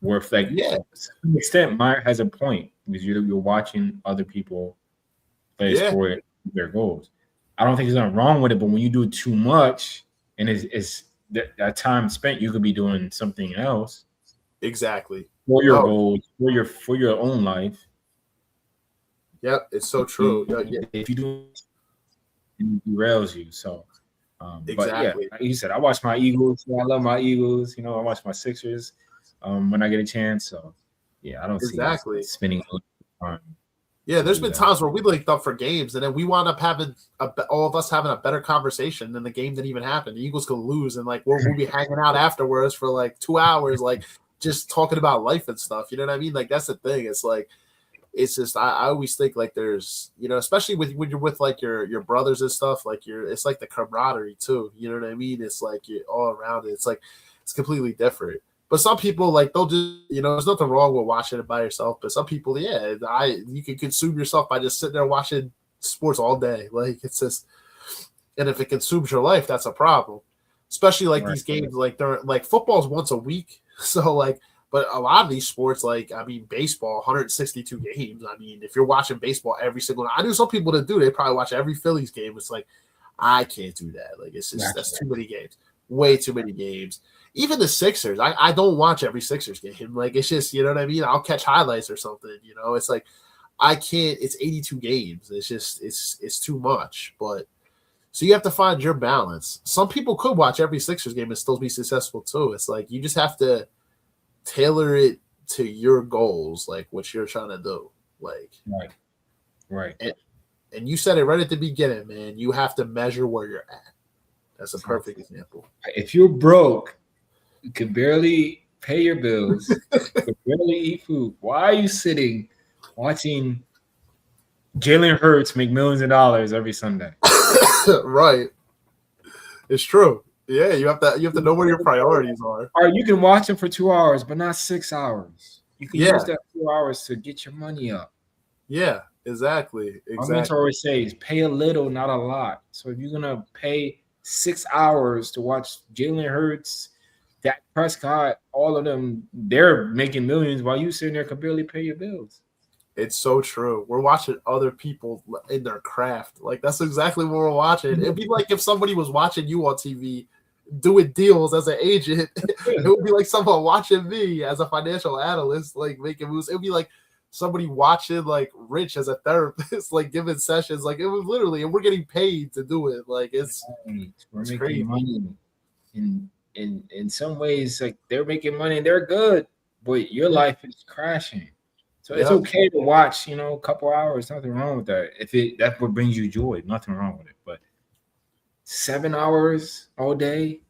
worth like to some extent. Mine has a point because you're watching other people play sport their goals. I don't think there's nothing wrong with it, but when you do it too much and it's that time spent, you could be doing something else. Exactly. For your goals, for your own life. Yep, it's so true. If you do, it derails you. So, exactly. But yeah, like you said, I watch my Eagles. I love my Eagles. You know, I watch my Sixers when I get a chance. So, yeah, I don't see spending a lot of time. Yeah, there's been times where we linked up for games, and then we wound up having all of us having a better conversation than the game didn't even happen. The Eagles could lose, and like we'll be hanging out afterwards for like 2 hours, like just talking about life and stuff. You know what I mean? Like that's the thing. It's like it's just I always think like there's, you know, especially when you're with like your brothers and stuff, like it's like the camaraderie too. You know what I mean? It's like you're all around it. It's like it's completely different. But some people, like, they'll just, you know, there's nothing wrong with watching it by yourself. But some people, you can consume yourself by just sitting there watching sports all day. Like, it's just, and if it consumes your life, that's a problem. Especially like these games, like they're like football's once a week. So like, but a lot of these sports, like, I mean, baseball, 162 games. I mean, if you're watching baseball every single night, I knew some people that do, they probably watch every Phillies game. It's like, I can't do that. Like, it's just, that's too many games, way too many games. Even the Sixers, I don't watch every Sixers game. Like, it's just, you know what I mean? I'll catch highlights or something, you know? It's like, I can't, it's 82 games. It's just, it's too much. But, so you have to find your balance. Some people could watch every Sixers game and still be successful too. It's like, you just have to tailor it to your goals, like what you're trying to do. Like, right. And you said it right at the beginning, man. You have to measure where you're at. That's a perfect example. If you're broke, you can barely pay your bills, you can barely eat food. Why are you sitting watching Jalen Hurts make millions of dollars every Sunday? Right. It's true. Yeah, you have to know where your priorities are. Or you can watch him for 2 hours, but not 6 hours. You can use that 2 hours to get your money up. Yeah, exactly. My mentor always says, pay a little, not a lot. So if you're gonna pay 6 hours to watch Jalen Hurts, Dak Prescott, all of them, they're making millions while you sitting there can barely pay your bills. It's so true. We're watching other people in their craft. Like, that's exactly what we're watching. It'd be like if somebody was watching you on TV doing deals as an agent. It would be like someone watching me as a financial analyst, like making moves. It would be like somebody watching like Rich as a therapist, like giving sessions. Like, it was literally, and we're getting paid to do it. Like, we're making crazy money. In some ways, like, they're making money and they're good, but your life is crashing. So it's okay to watch, you know, a couple hours. Nothing wrong with that. If that's what brings you joy, nothing wrong with it. But 7 hours all day,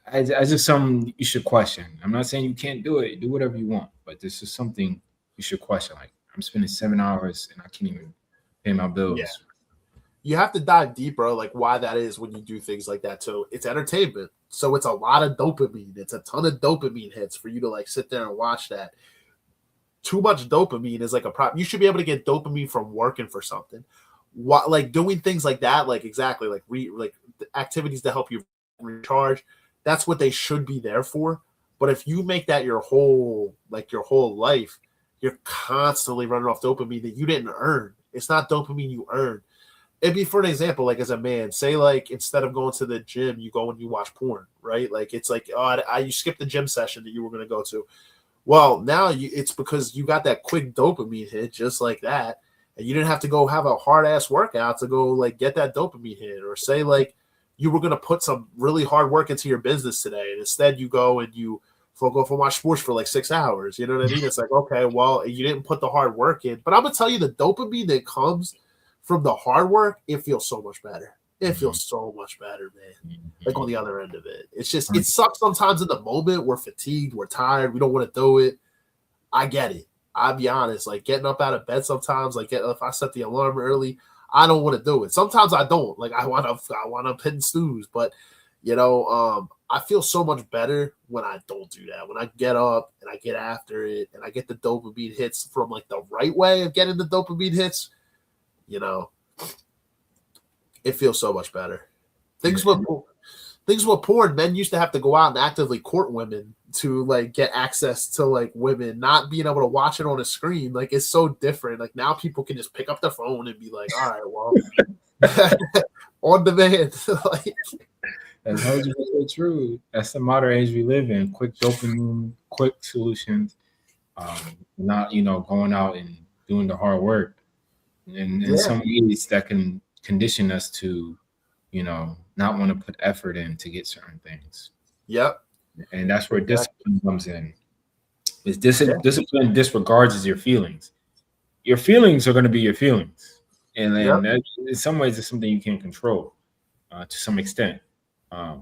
as just something you should question. I'm not saying you can't do it. Do whatever you want, but this is something you should question. Like, I'm spending 7 hours and I can't even pay my bills. Yeah. You have to dive deeper, like why that is when you do things like that too. It's entertainment, so it's a lot of dopamine. It's a ton of dopamine hits for you to like sit there and watch that. Too much dopamine is like a problem. You should be able to get dopamine from working for something. What, like doing things like that, like exactly like activities to help you recharge. That's what they should be there for. But if you make that your whole life, you're constantly running off dopamine that you didn't earn. It's not dopamine you earned. it'd be for an example, like as a man, say like instead of going to the gym, you go and you watch porn, right? Like it's like, oh, you skipped the gym session that you were going to go to. Well, now it's because you got that quick dopamine hit just like that. And you didn't have to go have a hard ass workout to go like get that dopamine hit. Or say like you were going to put some really hard work into your business today. And instead you go and you go and watch sports for like 6 hours. You know what I mean? It's like, okay, well, you didn't put the hard work in. But I'm going to tell you, the dopamine that comes from the hard work, it feels so much better. It feels so much better, man. Like on the other end of it. It's just, it sucks sometimes in the moment. We're fatigued. We're tired. We don't want to do it. I get it. I'll be honest. Like getting up out of bed sometimes, like if I set the alarm early, I don't want to do it. Sometimes I don't. Like I want to hit snooze. But, I feel so much better when I don't do that. When I get up and I get after it and I get the dopamine hits from like the right way of getting the dopamine hits, it feels so much better. Things with porn, men used to have to go out and actively court women to like get access to like women, not being able to watch it on a screen. Like it's so different. Like now people can just pick up their phone and be like, all right, well, on demand. Like, that's 100% true. That's the modern age we live in. Quick dopamine, quick solutions. Not going out and doing the hard work. And in some ways that can condition us to, not want to put effort in to get certain things. Yep. And that's where discipline comes in. Is discipline disregards your feelings. Your feelings are going to be your feelings. And then in some ways it's something you can't control to some extent.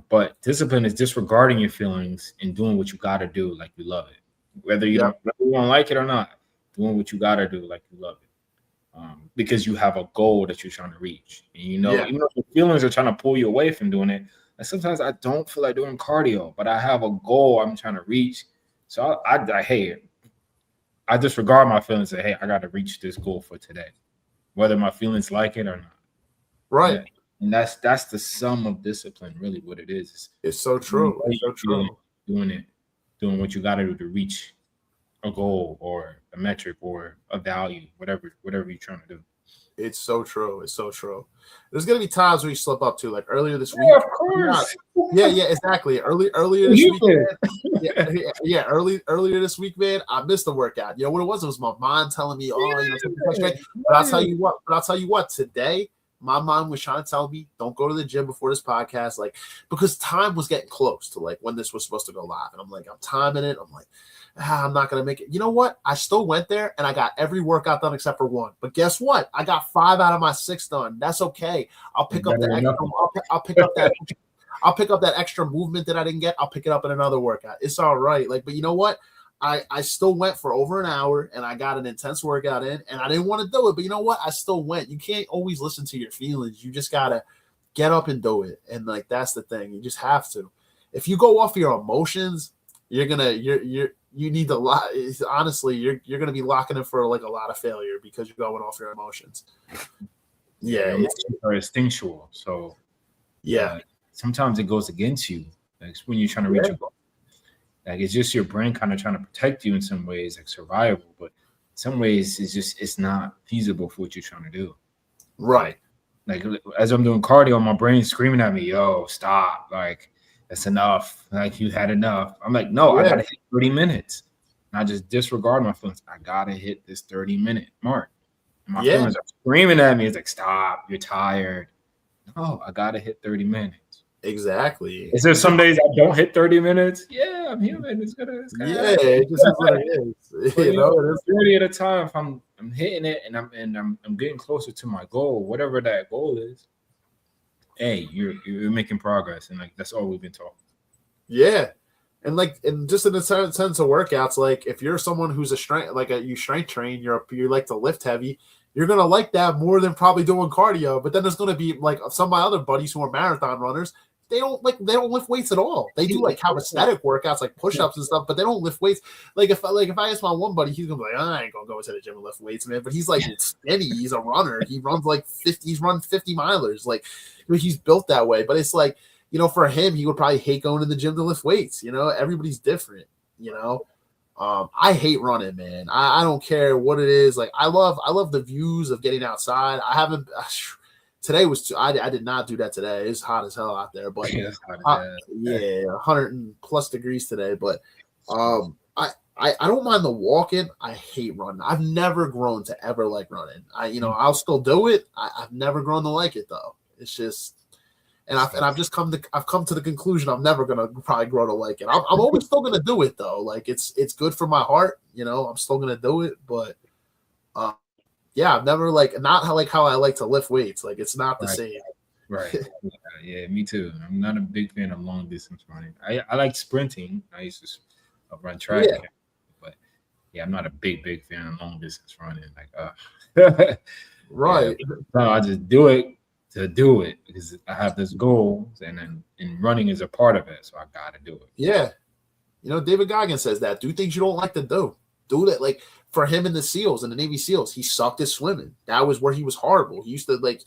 But discipline is disregarding your feelings and doing what you got to do like you love it. Whether you don't like it or not, doing what you got to do like you love it. Because you have a goal that you're trying to reach. And even though your feelings are trying to pull you away from doing it, and sometimes I don't feel like doing cardio, but I have a goal I'm trying to reach. So I disregard my feelings and say, hey, I got to reach this goal for today, whether my feelings like it or not. Right. Yeah. And that's the sum of discipline, really what it is. It's so true. It's so true. Doing what you got to do to reach a goal or a metric or a value, whatever you're trying to do. It's so true. It's so true. There's gonna be times where you slip up too, like earlier this week. Yeah, of course. Yeah, exactly. Earlier this week, man. Earlier this week, man, I missed the workout. You know what it was? It was my mind telling me, but I'll tell you what, today my mind was trying to tell me, don't go to the gym before this podcast, like because time was getting close to like when this was supposed to go live. And I'm like, I'm timing it. I'm like, I'm not gonna make it. You know what? I still went there and I got every workout done except for one. But guess what? I got 5 out of my 6 done. That's okay. I'll pick up the extra. I'll pick up that extra movement that I didn't get. I'll pick it up in another workout. It's all right. Like, but you know what? I still went for over an hour and I got an intense workout in and I didn't want to do it. But you know what? I still went. You can't always listen to your feelings. You just gotta get up and do it. And like that's the thing. You just have to. If you go off your emotions, you need to honestly, you're gonna be locking in for like a lot of failure because you're going off your emotions. Yeah, it's instinctual. So sometimes it goes against you. Like when you're trying to reach a goal. Like it's just your brain kind of trying to protect you in some ways, like survival. But in some ways, it's not feasible for what you're trying to do. Right. Like as I'm doing cardio, my brain's screaming at me, "Yo, stop! Like that's enough. Like you had enough." I'm like, "No, I gotta hit 30 minutes." And I just disregard my feelings. I gotta hit this 30-minute mark. And my feelings are screaming at me. It's like, "Stop! You're tired." No, I gotta hit 30 minutes. Exactly. Is there some days I don't hit 30 minutes? Yeah, I'm human. It's gonna it just is what it is. But, it's 30 at a time. If I'm hitting it and I'm getting closer to my goal, whatever that goal is. Hey, you're making progress, and like that's all we've been talking. Yeah, and just in the sense of workouts, like if you're someone who's you strength train, you like to lift heavy. You're gonna like that more than probably doing cardio. But then there's gonna be like some of my other buddies who are marathon runners. They don't lift weights at all. They do like calisthenic workouts like push-ups and stuff, but they don't lift weights. Like if I ask my one buddy, he's gonna be like, I ain't gonna go to the gym and lift weights, man. But he's like skinny, he's a runner. He runs he's run 50 milers. Like he's built that way. But it's like, for him, he would probably hate going to the gym to lift weights. Everybody's different, I hate running, man. I don't care what it is. Like I love the views of getting outside. today was I did not do that today. It's hot as hell out there, but That's hot as hell. yeah, 100 and plus degrees today. But I don't mind the walking. I hate running. I've never grown to ever like running. I'll still do it. I've never grown to like it though. It's just, and I've come to the conclusion I'm never gonna probably grow to like it. I'm always still gonna do it though. Like it's good for my heart. I'm still gonna do it, but yeah, I've never not how I like to lift weights. Like it's not the same. Right. Yeah, me too. I'm not a big fan of long distance running. I like sprinting. I used to run track, but yeah, I'm not a big fan of long distance running. Like, right. Yeah, so I just do it to do it because I have this goal, and running is a part of it, so I gotta do it. Yeah, David Goggins says that do things you don't like to do. Do that. Like for him in the SEALs, in the Navy SEAls, he sucked at swimming. That was where he was horrible. He used to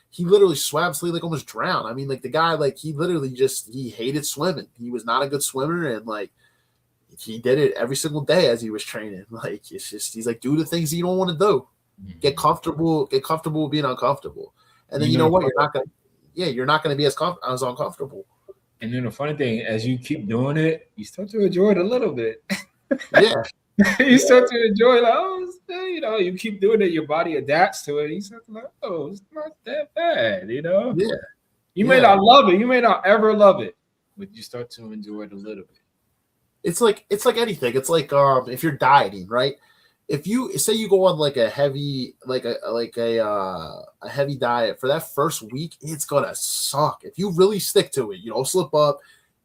he literally swam till he almost drowned. I mean, the guy he literally he hated swimming. He was not a good swimmer, and he did it every single day as he was training. It's just he's do the things you don't want to do. Mm-hmm. Get comfortable with being uncomfortable. And then what? You're not gonna be as uncomfortable. And then the funny thing, as you keep doing it, you start to enjoy it a little bit. Yeah. You start to enjoy you keep doing it, your body adapts to it. You start to it's not that bad, Yeah. You may not love it, you may not ever love it, but you start to enjoy it a little bit. It's like anything. It's like if you're dieting, right? If you say you go on a heavy a heavy diet for that first week, it's gonna suck. If you really stick to it, you don't slip up,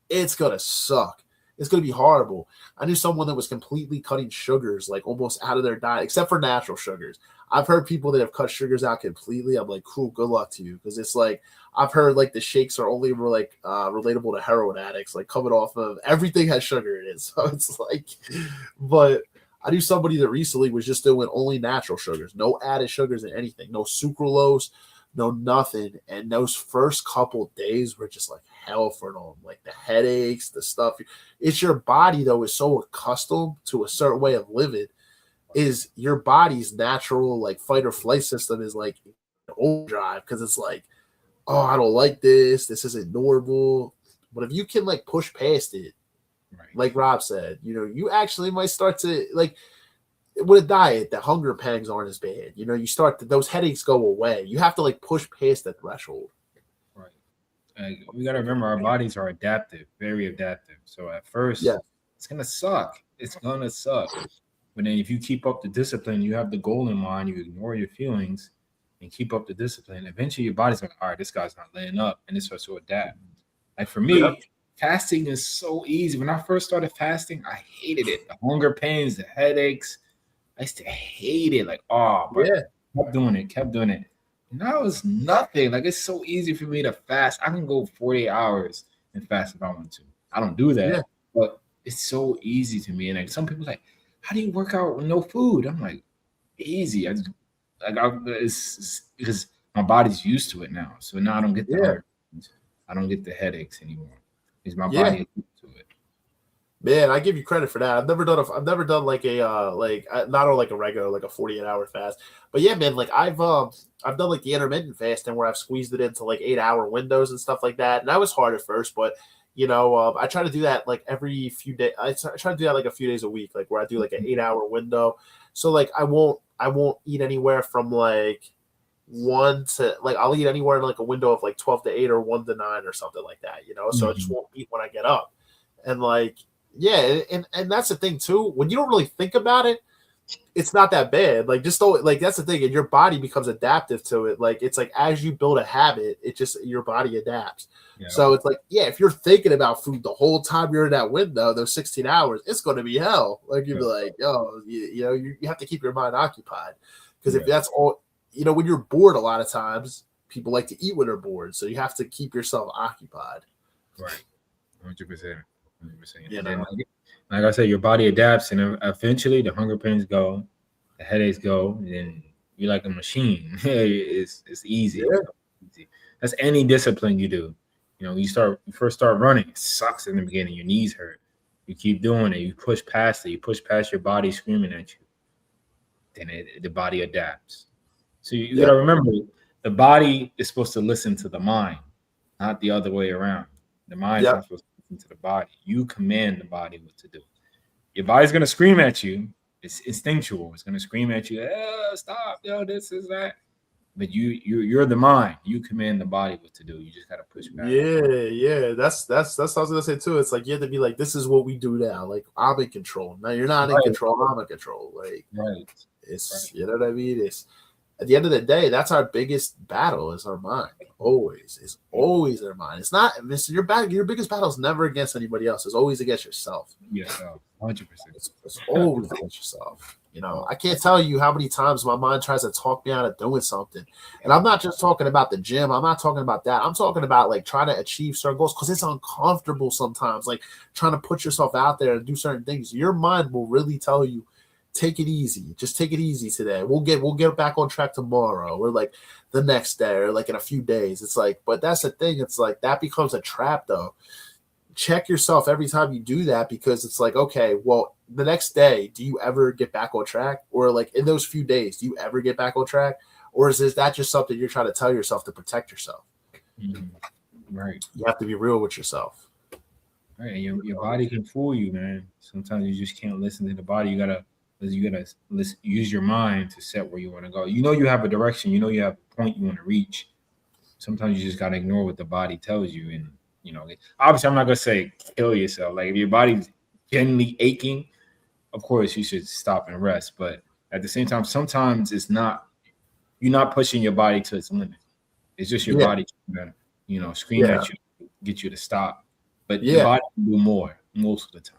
it's gonna suck. It's gonna be horrible. I knew someone that was completely cutting sugars almost out of their diet, except for natural sugars. I've heard people that have cut sugars out completely. I'm like, cool, good luck to you, because it's I've heard the shakes are only relatable to heroin addicts, coming off of everything has sugar in it. So it's but I knew somebody that recently was just doing only natural sugars, no added sugars in anything, no sucralose, no nothing. And those first couple days were just hell for them, the headaches, the stuff. It's your body though is so accustomed to a certain way of living, is your body's natural fight or flight system is overdrive, because it's oh, I don't like this isn't normal. But if you can push past it, right, like Rob said, you actually might start to with a diet, the hunger pangs aren't as bad. You start those headaches go away. You have to push past that threshold. Right. We got to remember our bodies are adaptive, very adaptive. So at first, it's going to suck. It's going to suck. But then if you keep up the discipline, you have the goal in mind, you ignore your feelings and keep up the discipline, eventually your body's like, all right, this guy's not laying up, and it starts to adapt. For me, fasting is so easy. When I first started fasting, I hated it. The hunger pains, the headaches, I used to hate it. Kept doing it. Now it's nothing. It's so easy for me to fast. I can go 48 hours and fast if I want to. I don't do that, but it's so easy to me. And some people are like, how do you work out with no food? I'm like, easy. It's because my body's used to it now. So now I don't get I don't get the headaches anymore. Because my body is used to it. Man, I give you credit for that. I've never done not on a regular 48-hour fast. But yeah, man, I've done the intermittent fasting where I've squeezed it into 8-hour windows and stuff like that. And that was hard at first, but I try to do that every few days. I try to do that a few days a week, where I do an 8-hour window. So I won't eat anywhere from 1 to I'll eat anywhere in a window of 12 to 8 or 1 to 9 or something like that, So I just won't eat when I get up. And and that's the thing too, when you don't really think about it, it's not that bad. Just don't that's the thing, and your body becomes adaptive to it. It's as you build a habit, it just your body adapts. So it's if you're thinking about food the whole time you're in that window, those 16 hours, it's going to be hell. You'd be you have to keep your mind occupied, because if that's all, when you're bored, a lot of times people like to eat when they're bored, so you have to keep yourself occupied. Right, 100%. Then, like I said, your body adapts, and eventually the hunger pains go, the headaches go, and then you're like a machine. It's easy. Easy. That's any discipline you do. You first start running, it sucks in the beginning. Your knees hurt. You keep doing it. You push past it. You push past your body screaming at you. Then the body adapts. So you got to remember, the body is supposed to listen to the mind, not the other way around. The mind's Yep. not supposed to listen to the body. You command the body what to do. Your body's gonna scream at you. It's instinctual. It's gonna scream at you. Stop! Yo, this is that. But you're the mind. You command the body what to do. You just gotta push back. Yeah. That's what I was gonna say too. It's like you have to be like, this is what we do now. Like I'm in control. Now you're not in control. I'm in control. Like it's you know what I mean. It's at the end of the day, that's our biggest battle is our mind. Always. It's always our mind. It's not listen, your biggest battle is never against anybody else. It's always against yourself. Yes, 100%. It's always against yourself. You know, I can't tell you how many times my mind tries to talk me out of doing something. And I'm not just talking about the gym. I'm not talking about that. I'm talking about like trying to achieve certain goals because it's uncomfortable sometimes. Like trying to put yourself out there and do certain things. Your mind will really tell you, take it easy. Just take it easy today. We'll get back on track tomorrow or like the next day or like in a few days. It's like, but that's the thing. It's like that becomes a trap though. Check yourself every time you do that because it's like, okay, well, the next day, do you ever get back on track? Or like in those few days, do you ever get back on track? Or is that just something you're trying to tell yourself to protect yourself? Mm-hmm. Right. You have to be real with yourself. Right. Your body can fool you, man. Sometimes you just can't listen to the body. You gotta use your mind to set where you want to go. You know you have a direction. You know you have a point you want to reach. Sometimes you just gotta ignore what the body tells you. And you know, obviously, I'm not gonna say kill yourself. Like if your body's genuinely aching, of course you should stop and rest. But at the same time, sometimes it's not. You're not pushing your body to its limit. It's just your body trying to, scream at you, get you to stop. But the body can do more most of the time.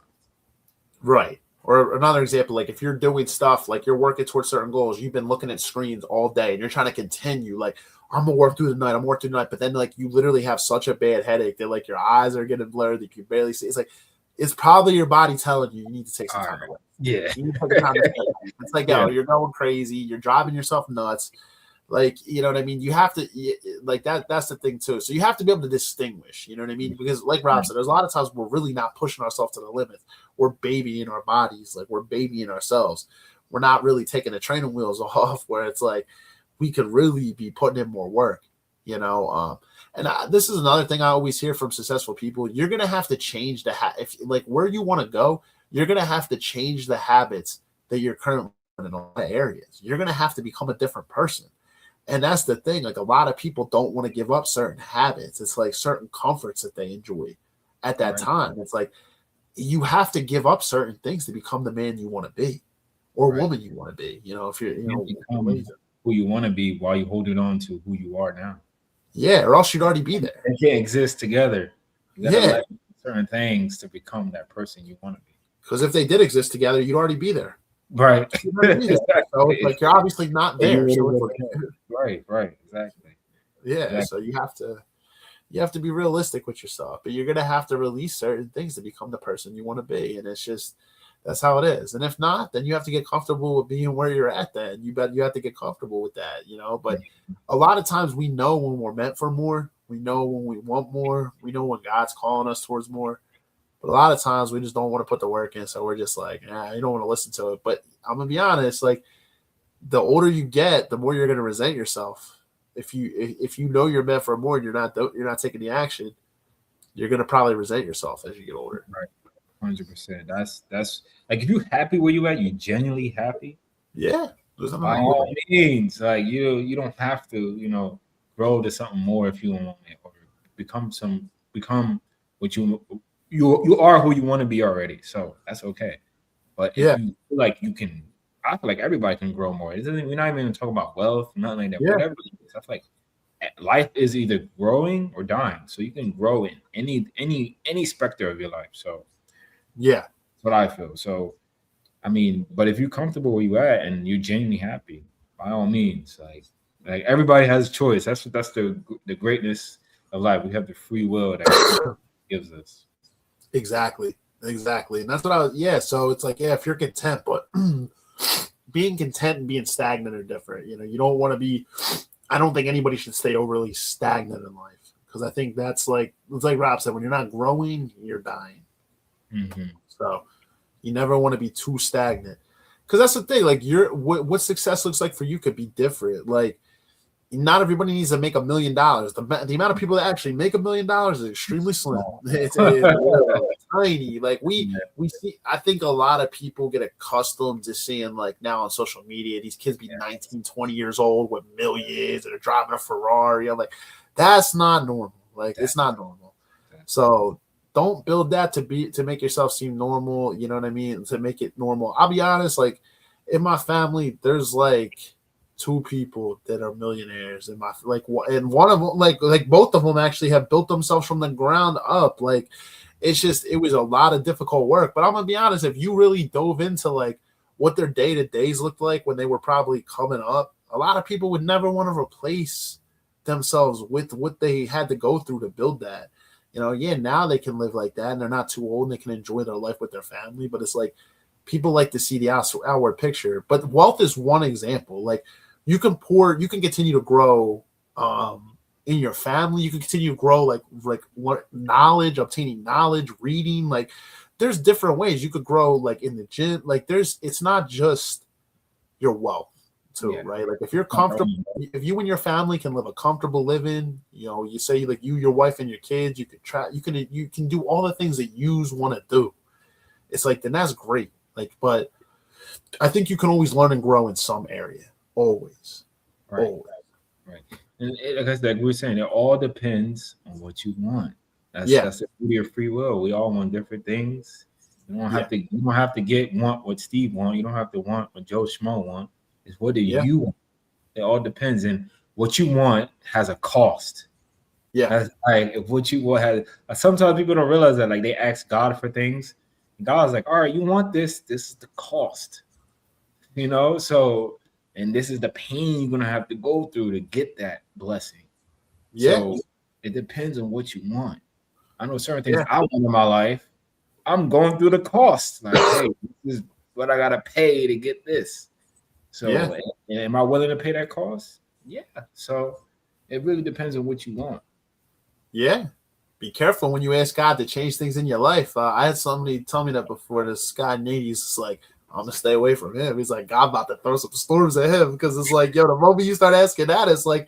Right. Or another example, like if you're doing stuff, like you're working towards certain goals, you've been looking at screens all day and you're trying to continue, like, I'm going to work through the night. But then like you literally have such a bad headache that like your eyes are getting blurred that you can barely see. It's like, it's probably your body telling you need to take some time away. Yeah. You need to take time to it's like, you're going crazy. You're driving yourself nuts. Like, you know what I mean? You have to, like, that's the thing, too. So you have to be able to distinguish, you know what I mean? Because, like Rob said, there's a lot of times we're really not pushing ourselves to the limit. We're babying our bodies. Like, we're babying ourselves. We're not really taking the training wheels off where it's like we could really be putting in more work, And this is another thing I always hear from successful people. You're going to have to change if like, where you want to go, you're going to have to change the habits that you're currently in all areas. You're going to have to become a different person. And that's the thing. Like a lot of people don't want to give up certain habits. It's like certain comforts that they enjoy at that time. It's like you have to give up certain things to become the man you want to be or woman you want to be. If you're, become who you want to be while you're holding on to who you are now. Yeah, or else you'd already be there. They can't exist together. You gotta let certain things to become that person you want to be. Because if they did exist together, you'd already be there. Right. Exactly. So, like you're obviously not there. Right. Exactly. Yeah. Exactly. So you have to be realistic with yourself, but you're gonna have to release certain things to become the person you want to be. And it's just that's how it is. And if not, then you have to get comfortable with being where you're at. Then you have to get comfortable with that, But a lot of times we know when we're meant for more. We know when we want more. We know when God's calling us towards more. But a lot of times we just don't want to put the work in. So we're just like, you don't want to listen to it. But I'm going to be honest, like the older you get, the more you're going to resent yourself. If you know you're meant for more and you're not taking the action, you're going to probably resent yourself as you get older. Right. 100%. That's like, if you're happy where you at, you genuinely happy. Yeah. By all means, like you don't have to, grow to something more if you want it or become what you are who you want to be already. So that's okay. But if you feel like you can, I feel like everybody can grow more. We're not even talking about wealth, nothing like that. Yeah. Whatever it is, I feel like life is either growing or dying. So you can grow in any specter of your life. So yeah, that's what I feel. So I mean, but if you're comfortable where you at and you're genuinely happy, by all means, like everybody has a choice. That's the greatness of life. We have the free will that gives us. Exactly. And that's what so it's like, if you're content, but being content and being stagnant are different. You don't want to be, I don't think anybody should stay overly stagnant in life. Because I think it's like Rob said, when you're not growing, you're dying. Mm-hmm. So you never want to be too stagnant. Because that's the thing, like what success looks like for you could be different. Like not everybody needs to make $1 million. The amount of people that actually make $1 million is extremely slim. It's tiny. Like we see. I think a lot of people get accustomed to seeing, like, now on social media, these kids be 19, 20 years old with millions and are driving a Ferrari. I'm like, that's not normal. Like, it's not normal. So don't build that to make yourself seem normal. You know what I mean? To make it normal. I'll be honest. Like, in my family, there's like 2 people that are millionaires in my, like, and one of them, like both of them actually have built themselves from the ground up. Like, it was a lot of difficult work. But I'm gonna be honest, if you really dove into like what their day-to-days looked like when they were probably coming up, a lot of people would never want to replace themselves with what they had to go through to build that. Now they can live like that and they're not too old and they can enjoy their life with their family. But it's like, people like to see the outward picture. But wealth is one example. Like, you can continue to grow in your family. You can continue to grow like what knowledge, obtaining knowledge, reading. Like, there's different ways you could grow, like in the gym. Like, it's not just your wealth too, right? Like, if you're comfortable, if you and your family can live a comfortable living, you say like you, your wife, and your kids, you can do all the things that you want to do. It's like, then that's great. Like, but I think you can always learn and grow in some area. Always. Right. And like we were saying, it all depends on what you want. That's the beauty of free will. We all want different things. You don't have to want what Steve want. You don't have to want what Joe Schmo want. It's what do you want? It all depends, and what you want has a cost. Yeah, that's like, if what you want has. Sometimes people don't realize that. Like, they ask God for things. God's like, all right, you want this. This is the cost. So. And this is the pain you're gonna have to go through to get that blessing. Yeah. So it depends on what you want. I know certain things I want in my life. I'm going through the cost. Like, hey, this is what I gotta pay to get this. So am I willing to pay that cost? Yeah. So it really depends on what you want. Yeah. Be careful when you ask God to change things in your life. I had somebody tell me that before. This guy Nate, he's like, I'm gonna stay away from him. He's like, God about to throw some storms at him, because it's like, the moment you start asking that, it's like,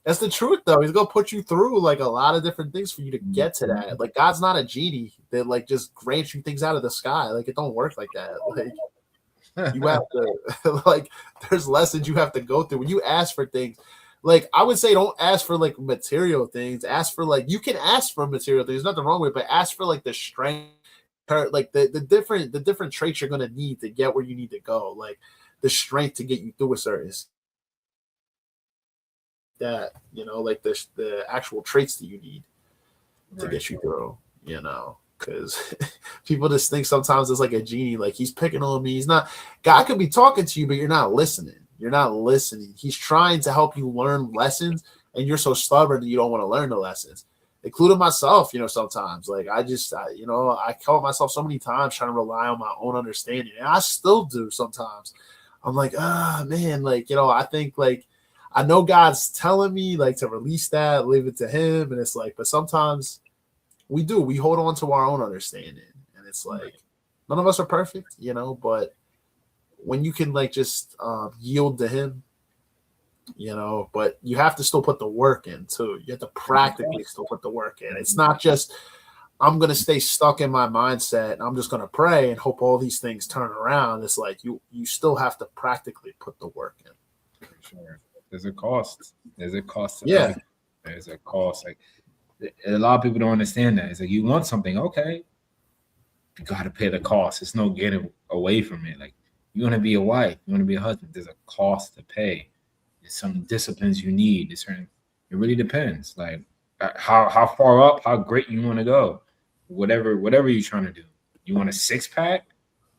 that's the truth though. He's gonna put you through like a lot of different things for you to get to that. Like, God's not a genie that like just grants you things out of the sky. Like, it don't work like that. Like, you have to like, there's lessons you have to go through when you ask for things. Like, I would say, don't ask for like material things. Ask for, like, you can ask for material things. There's nothing wrong with it, but ask for like the strength. Like the different traits you're gonna need to get where you need to go, like the strength to get you through a certain that like the actual traits that you need to get you through. Because people just think sometimes it's like a genie, like he's picking on me. He's not. God could be talking to you, but you're not listening. He's trying to help you learn lessons, and you're so stubborn that you don't want to learn the lessons. Including myself, sometimes like I caught myself so many times trying to rely on my own understanding, and I still do sometimes. I'm like, man, like, I think, like, I know God's telling me like to release that, leave it to him. And it's like, but sometimes we hold on to our own understanding, and it's like, none of us are perfect, but when you can like just yield to him, but you have to still put the work in too. You have to practically still put the work in. It's not just, I'm going to stay stuck in my mindset and I'm just going to pray and hope all these things turn around. It's like, you still have to practically put the work in. For sure. There's a cost. There's a cost. There's a cost. Like, a lot of people don't understand that. It's like, you want something, okay, you got to pay the cost. It's no getting away from it. Like, you want to be a wife, you want to be a husband, there's a cost to pay. There's some disciplines you need. It really depends. Like, how far up, how great you want to go. Whatever you're trying to do. You want a 6-pack,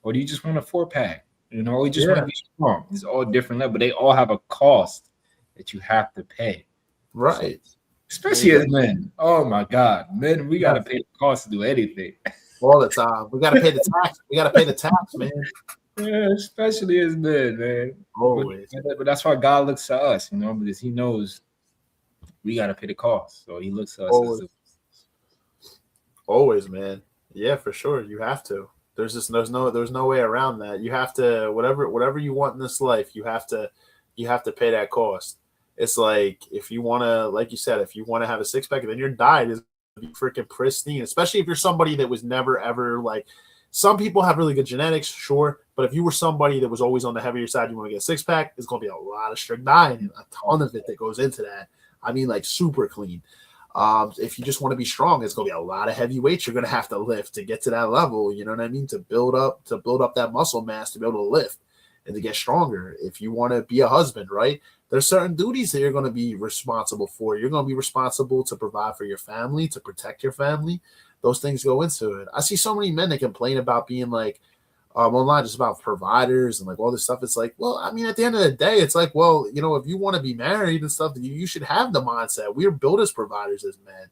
or do you just want a 4-pack? Or you just want to be strong. It's all different levels, but they all have a cost that you have to pay. Right. So, especially as men. Oh my God. Men, we gotta pay the cost to do anything. All the time. We gotta pay the tax. We gotta pay the tax, man. Yeah, especially as men, man. Always. But that's why God looks to us, because he knows we gotta pay the cost. So he looks to us always, man. Yeah, for sure. You have to. There's no way around that. You have to, whatever you want in this life, you have to pay that cost. It's like if you want to, like you said, if you want to have a six pack, then your diet is gonna be freaking pristine. Especially if you're somebody that was never ever like. Some people have really good genetics, sure, but if you were somebody that was always on the heavier side, you want to get a six pack, it's going to be a lot of strict diet and a ton of it that goes into that. I mean, like super clean. If you just want to be strong, it's going to be a lot of heavy weights you're going to have to lift to get to that level. You know what I mean? To build up that muscle mass to be able to lift and to get stronger. If you want to be a husband, right? There's certain duties that you're going to be responsible for. You're going to be responsible to provide for your family, to protect your family. Those things go into it. I see so many men that complain about being like, well, not just about providers and like all this stuff. It's like, well, I mean, at the end of the day, it's like, well, you know, if you want to be married and stuff, you should have the mindset. We are built as providers as men.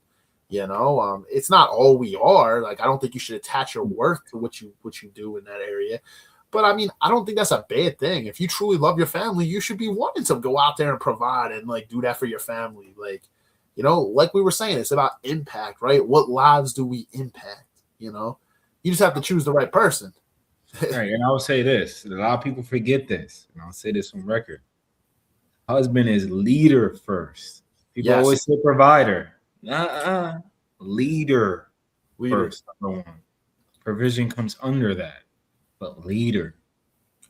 You know, it's not all we are. Like, I don't think you should attach your worth to what you do in that area. But I mean, I don't think that's a bad thing. If you truly love your family, you should be wanting to go out there and provide and like do that for your family. Like, you know, like we were saying, it's about impact, right? What lives do we impact? You know, you just have to choose the right person. Right. And I will say this: a lot of people forget this, and I'll say this on record. Husband is leader first. People always say provider. Leader first. Number one. Provision comes under that. But leader,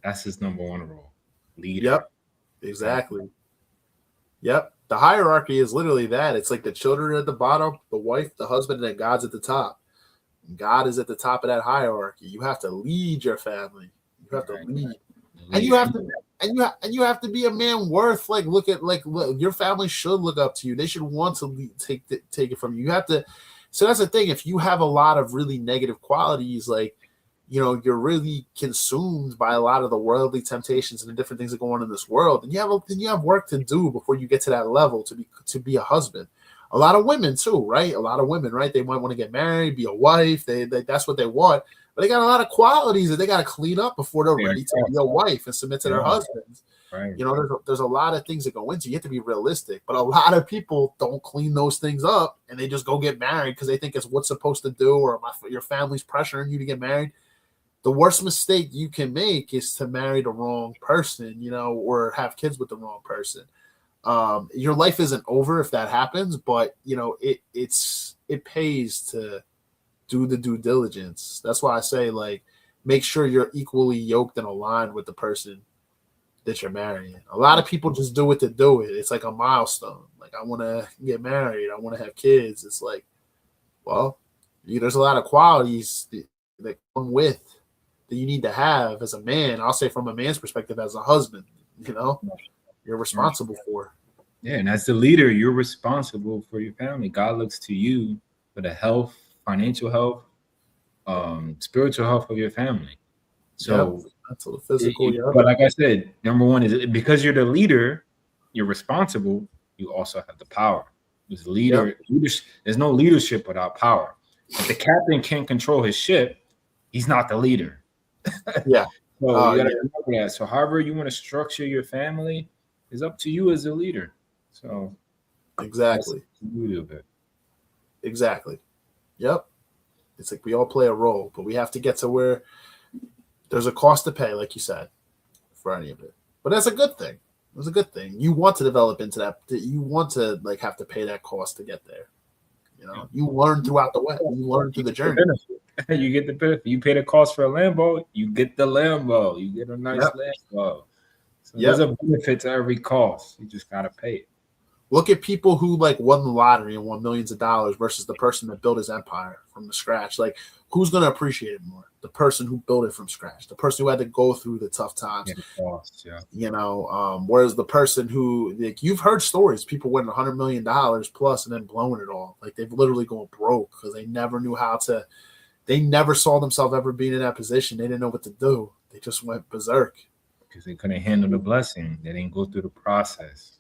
that's his number one role. Leader. Yep. Exactly. Yep. The hierarchy is literally that. It's like the children at the bottom, the wife, the husband, and then God's at the top. God is at the top of that hierarchy. You have to lead your family. You have to lead. And you have to you have to be a man worth look, your family should look up to you. They should want to take it from you. You have to. So that's the thing. If you have a lot of really negative qualities, like, you know, you're really consumed by a lot of the worldly temptations and the different things that go on in this world, and you have work to do before you get to that level to be a husband. A lot of women too, right? A lot of women, right? They might want to get married, be a wife. They that's what they want, but they got a lot of qualities that they got to clean up before they're ready to be a wife and submit to their husbands. Right. You know, there's a lot of things that go into. You have to be realistic, but a lot of people don't clean those things up, and they just go get married because they think it's what's supposed to do, or your family's pressuring you to get married. The worst mistake you can make is to marry the wrong person, you know, or have kids with the wrong person. Your life isn't over if that happens, but you know, it pays to do the due diligence. That's why I say, like, make sure you're equally yoked and aligned with the person that you're marrying. A lot of people just do it to do it. It's like a milestone. Like, I want to get married. I want to have kids. It's like, well, there's a lot of qualities that come with that you need to have as a man. I'll say from a man's perspective, as a husband, you know, you're responsible for. Yeah, and as the leader, you're responsible for your family. God looks to you for the health, financial health, spiritual health of your family. So that's a physical. But like I said, number one is because you're the leader, you're responsible. You also have the power. As a leader, there's no leadership without power. If the captain can't control his ship, he's not the leader. Yeah. So you gotta remember that. So however you want to structure your family is up to you as a leader. So exactly. Exactly. Yep. It's like we all play a role, but we have to get to where there's a cost to pay, like you said, for any of it. But that's a good thing. It's a good thing. You want to develop into that. You want to have to pay that cost to get there. You know, you learn throughout the way. You learn through the journey. You get the benefit. You pay the cost for a Lambo, you get the Lambo. You get a nice Lambo. So there's a benefit to every cost. You just gotta pay it. Look at people who won the lottery and won millions of dollars versus the person that built his empire from the scratch. Like, who's gonna appreciate it more? The person who built it from scratch, the person who had to go through the tough times. You know, whereas the person who, you've heard stories, people winning $100 million plus and then blowing it all. Like, they've literally gone broke because they never knew how to. They never saw themselves ever being in that position. They didn't know what to do. They just went berserk. Because they couldn't handle the blessing. They didn't go through the process.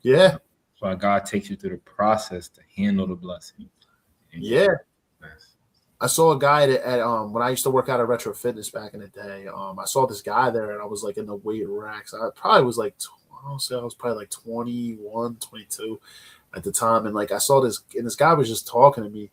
Yeah. That's why God takes you through the process to handle the blessing. Yeah. I saw a guy at when I used to work out at Retro Fitness back in the day. I saw this guy there, and I was in the weight racks. I probably was I was probably 21, 22 at the time. And I saw this, and this guy was just talking to me.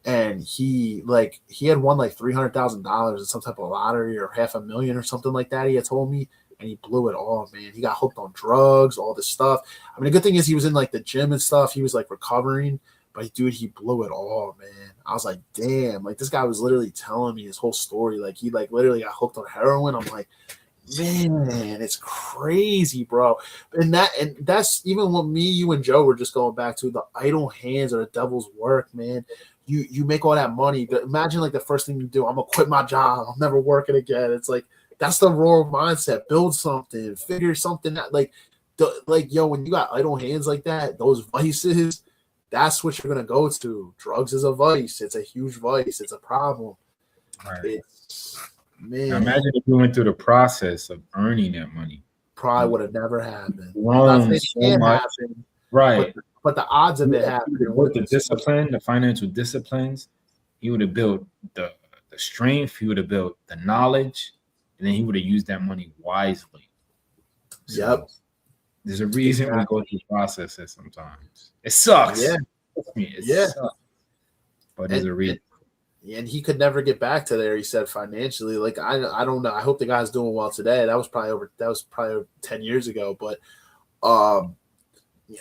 And he had won $300,000 in some type of lottery or $500,000 or something like that. He had told me, and he blew it all, man. He got hooked on drugs, all this stuff. I mean, the good thing is he was in like the gym and stuff. He was like recovering, but dude, he blew it all, man. I was like, damn, like this guy was literally telling me his whole story. Like he like literally got hooked on heroin. I'm like, man, it's crazy, bro. And that's even what me, you, and Joe were just going back to. The idle hands are the devil's work, man. You make all that money. Imagine like the first thing you do, I'm gonna quit my job. I'm never working again. It's like that's the wrong mindset. Build something, figure something out. Like yo, when you got idle hands like that, those vices, that's what you're gonna go to. Drugs is a vice. It's a huge vice. It's a problem. Right. Man, now imagine if you went through the process of earning that money. Probably would have never happened. So much. Happen, Right. But the odds of it happening. With the discipline, the financial disciplines, he would have built the strength, he would have built the knowledge, and then he would have used that money wisely. So yep. There's a reason we go through processes sometimes. It sucks. Yeah. It sucks. But there's a reason. And he could never get back to there, he said, financially. Like I don't know. I hope the guy's doing well today. That was probably 10 years ago. But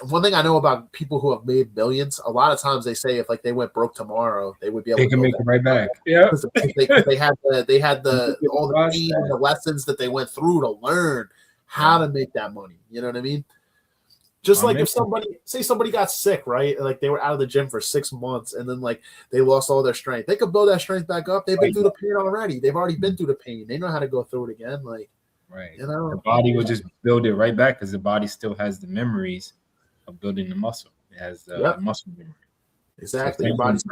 one thing I know about people who have made millions, a lot of times they say if like they went broke tomorrow, they would be able to make it right back. Yeah. They had all the pain and the lessons that they went through to learn how to make that money. You know what I mean? Just like if somebody got sick, right? Like they were out of the gym for 6 months and then like they lost all their strength. They could build that strength back up. They've been through the pain already. They've already been through the pain. They know how to go through it again. Like, right. You know, the body will just build it right back because the body still has the memories of building the muscle. It has the muscle memory. Exactly. So Your body's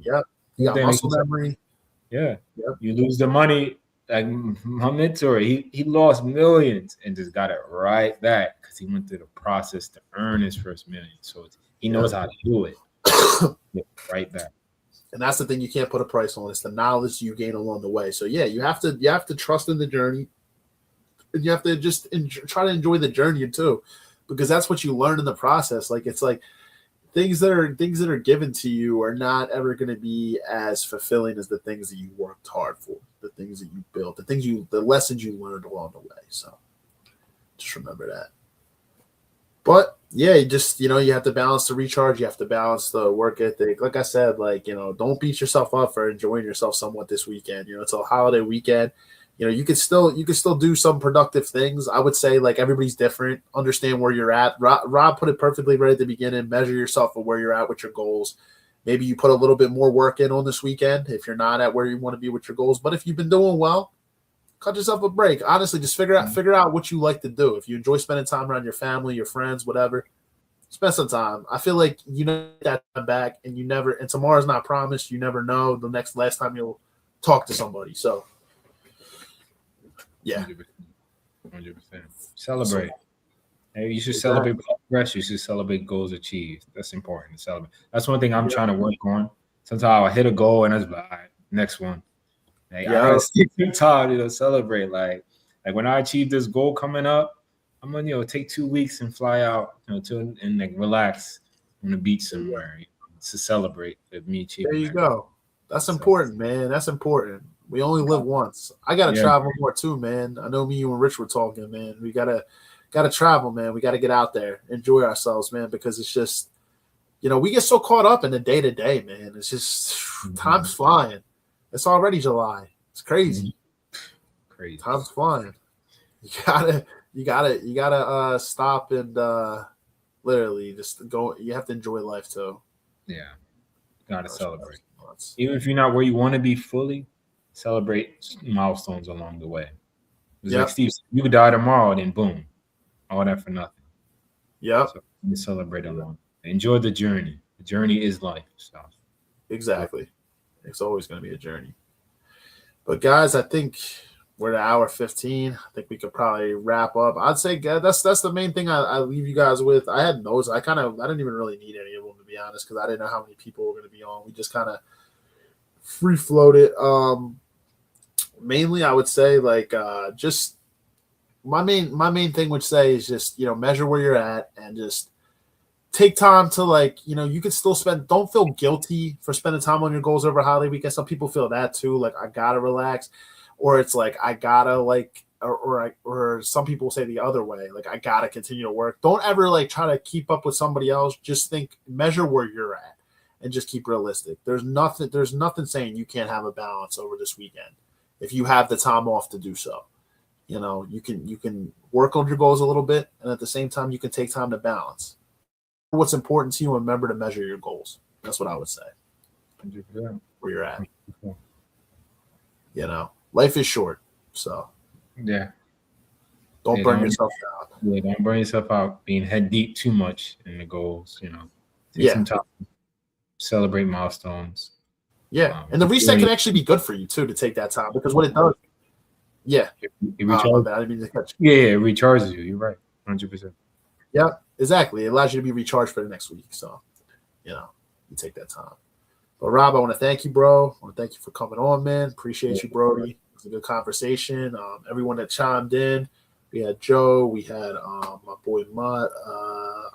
yep. You got muscle memory. Yeah. Yep. You lose the money. Like my mentor, he lost millions and just got it right back because he went through the process to earn his first million. So he knows how to do it. Right back. And that's the thing you can't put a price on. It's the knowledge you gain along the way. So yeah, you have to trust in the journey, and you have to just try to enjoy the journey too, because that's what you learn in the process. Like it's like things that are given to you are not ever going to be as fulfilling as the things that you worked hard for, the things that you built, the lessons you learned along the way. So just remember that. But yeah, you have to balance the recharge. You have to balance the work ethic. Like I said, don't beat yourself up for enjoying yourself somewhat this weekend. It's a holiday weekend. You can still do some productive things. I would say everybody's different. Understand where you're at. Rob put it perfectly right at the beginning. Measure yourself for where you're at with your goals. Maybe you put a little bit more work in on this weekend if you're not at where you want to be with your goals. But if you've been doing well, cut yourself a break. Honestly, just figure out what you like to do. If you enjoy spending time around your family, your friends, whatever, spend some time. I feel like that time back, and tomorrow's not promised. You never know the last time you'll talk to somebody. So. Yeah, 100%. Celebrate. Hey, you should celebrate progress. You should celebrate goals achieved. That's important to celebrate. That's one thing I'm trying to work on. Sometimes I'll hit a goal and I was like, all right, next one. I gotta stick to time, celebrate. Like when I achieve this goal coming up, I'm gonna, take 2 weeks and fly out, and relax on the beach somewhere to celebrate with me achieving. There you go. That's important, man. That's important. We only live once. I gotta travel more too, man. I know me, you, and Rich were talking, man. We gotta travel, man. We gotta get out there, enjoy ourselves, man. Because it's just, we get so caught up in the day to day, man. It's just time's flying. It's already July. It's crazy. Crazy. Time's flying. You gotta stop and literally just go. You have to enjoy life too. Yeah, gotta celebrate. Even if you're not where you want to be fully. Celebrate milestones along the way. It's like Steve, you could die tomorrow, then boom, all that for nothing. Yeah. So you celebrate along. Enjoy the journey. The journey is life. So. Exactly. It's always going to be a journey. But guys, I think we're at hour 15. I think we could probably wrap up. I'd say that's the main thing I leave you guys with. I had notes. I didn't even really need any of them, to be honest, because I didn't know how many people were going to be on. We just kind of free floated. Mainly I would say just my main thing would say is just measure where you're at and just take time to you can still don't feel guilty for spending time on your goals over holiday weekend. Some people feel that too, I gotta relax, or it's I gotta or some people say the other way, like I gotta continue to work. Don't ever like try to keep up with somebody else. Just measure where you're at, and just keep realistic. There's nothing saying you can't have a balance over this weekend if you have the time off to do so. You can work on your goals a little bit, and at the same time, you can take time to balance what's important to you, and remember to measure your goals. That's what I would say. 100%. Where you're at. Life is short, so yeah. Don't burn yourself out. Yeah, don't burn yourself out being head deep too much in the goals. Take some time, celebrate milestones. Yeah, and the reset can actually be good for you too to take that time, because what it does. Yeah, it recharges you. You're right, 100%. Yeah, exactly. It allows you to be recharged for the next week. So, you take that time. But Rob, I want to thank you, bro. I want to thank you for coming on, man. Appreciate you, Brody. It was a good conversation. Everyone that chimed in. We had Joe. We had my boy Mutt.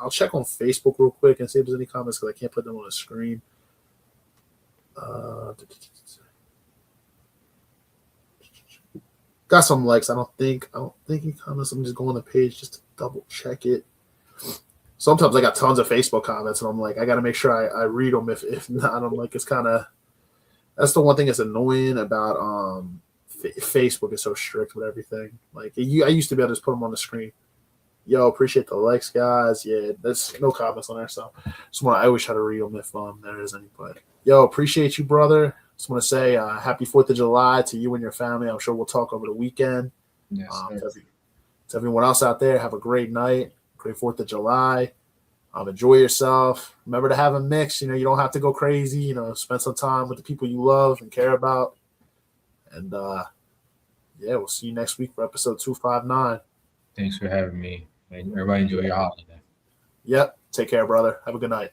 I'll check on Facebook real quick and see if there's any comments because I can't put them on the screen. Got some likes. I don't think any comments. I'm just going on the page just to double check it. Sometimes I got tons of Facebook comments, and I'm like, I got to make sure I read them. If not, I'm like, it's kind of that's the one thing that's annoying about Facebook is so strict with everything. Like I used to be able to just put them on the screen. Yo, appreciate the likes, guys. Yeah, there's no comments on there, so I always try to read them if there is any. But yo, appreciate you, brother. Just want to say happy 4th of July to you and your family. I'm sure we'll talk over the weekend. Yes, to everyone else out there, have a great night. Great 4th of July. Enjoy yourself. Remember to have a mix. You don't have to go crazy. Spend some time with the people you love and care about. And we'll see you next week for episode 259. Thanks for having me. Everybody enjoy your holiday. Yep. Take care, brother. Have a good night.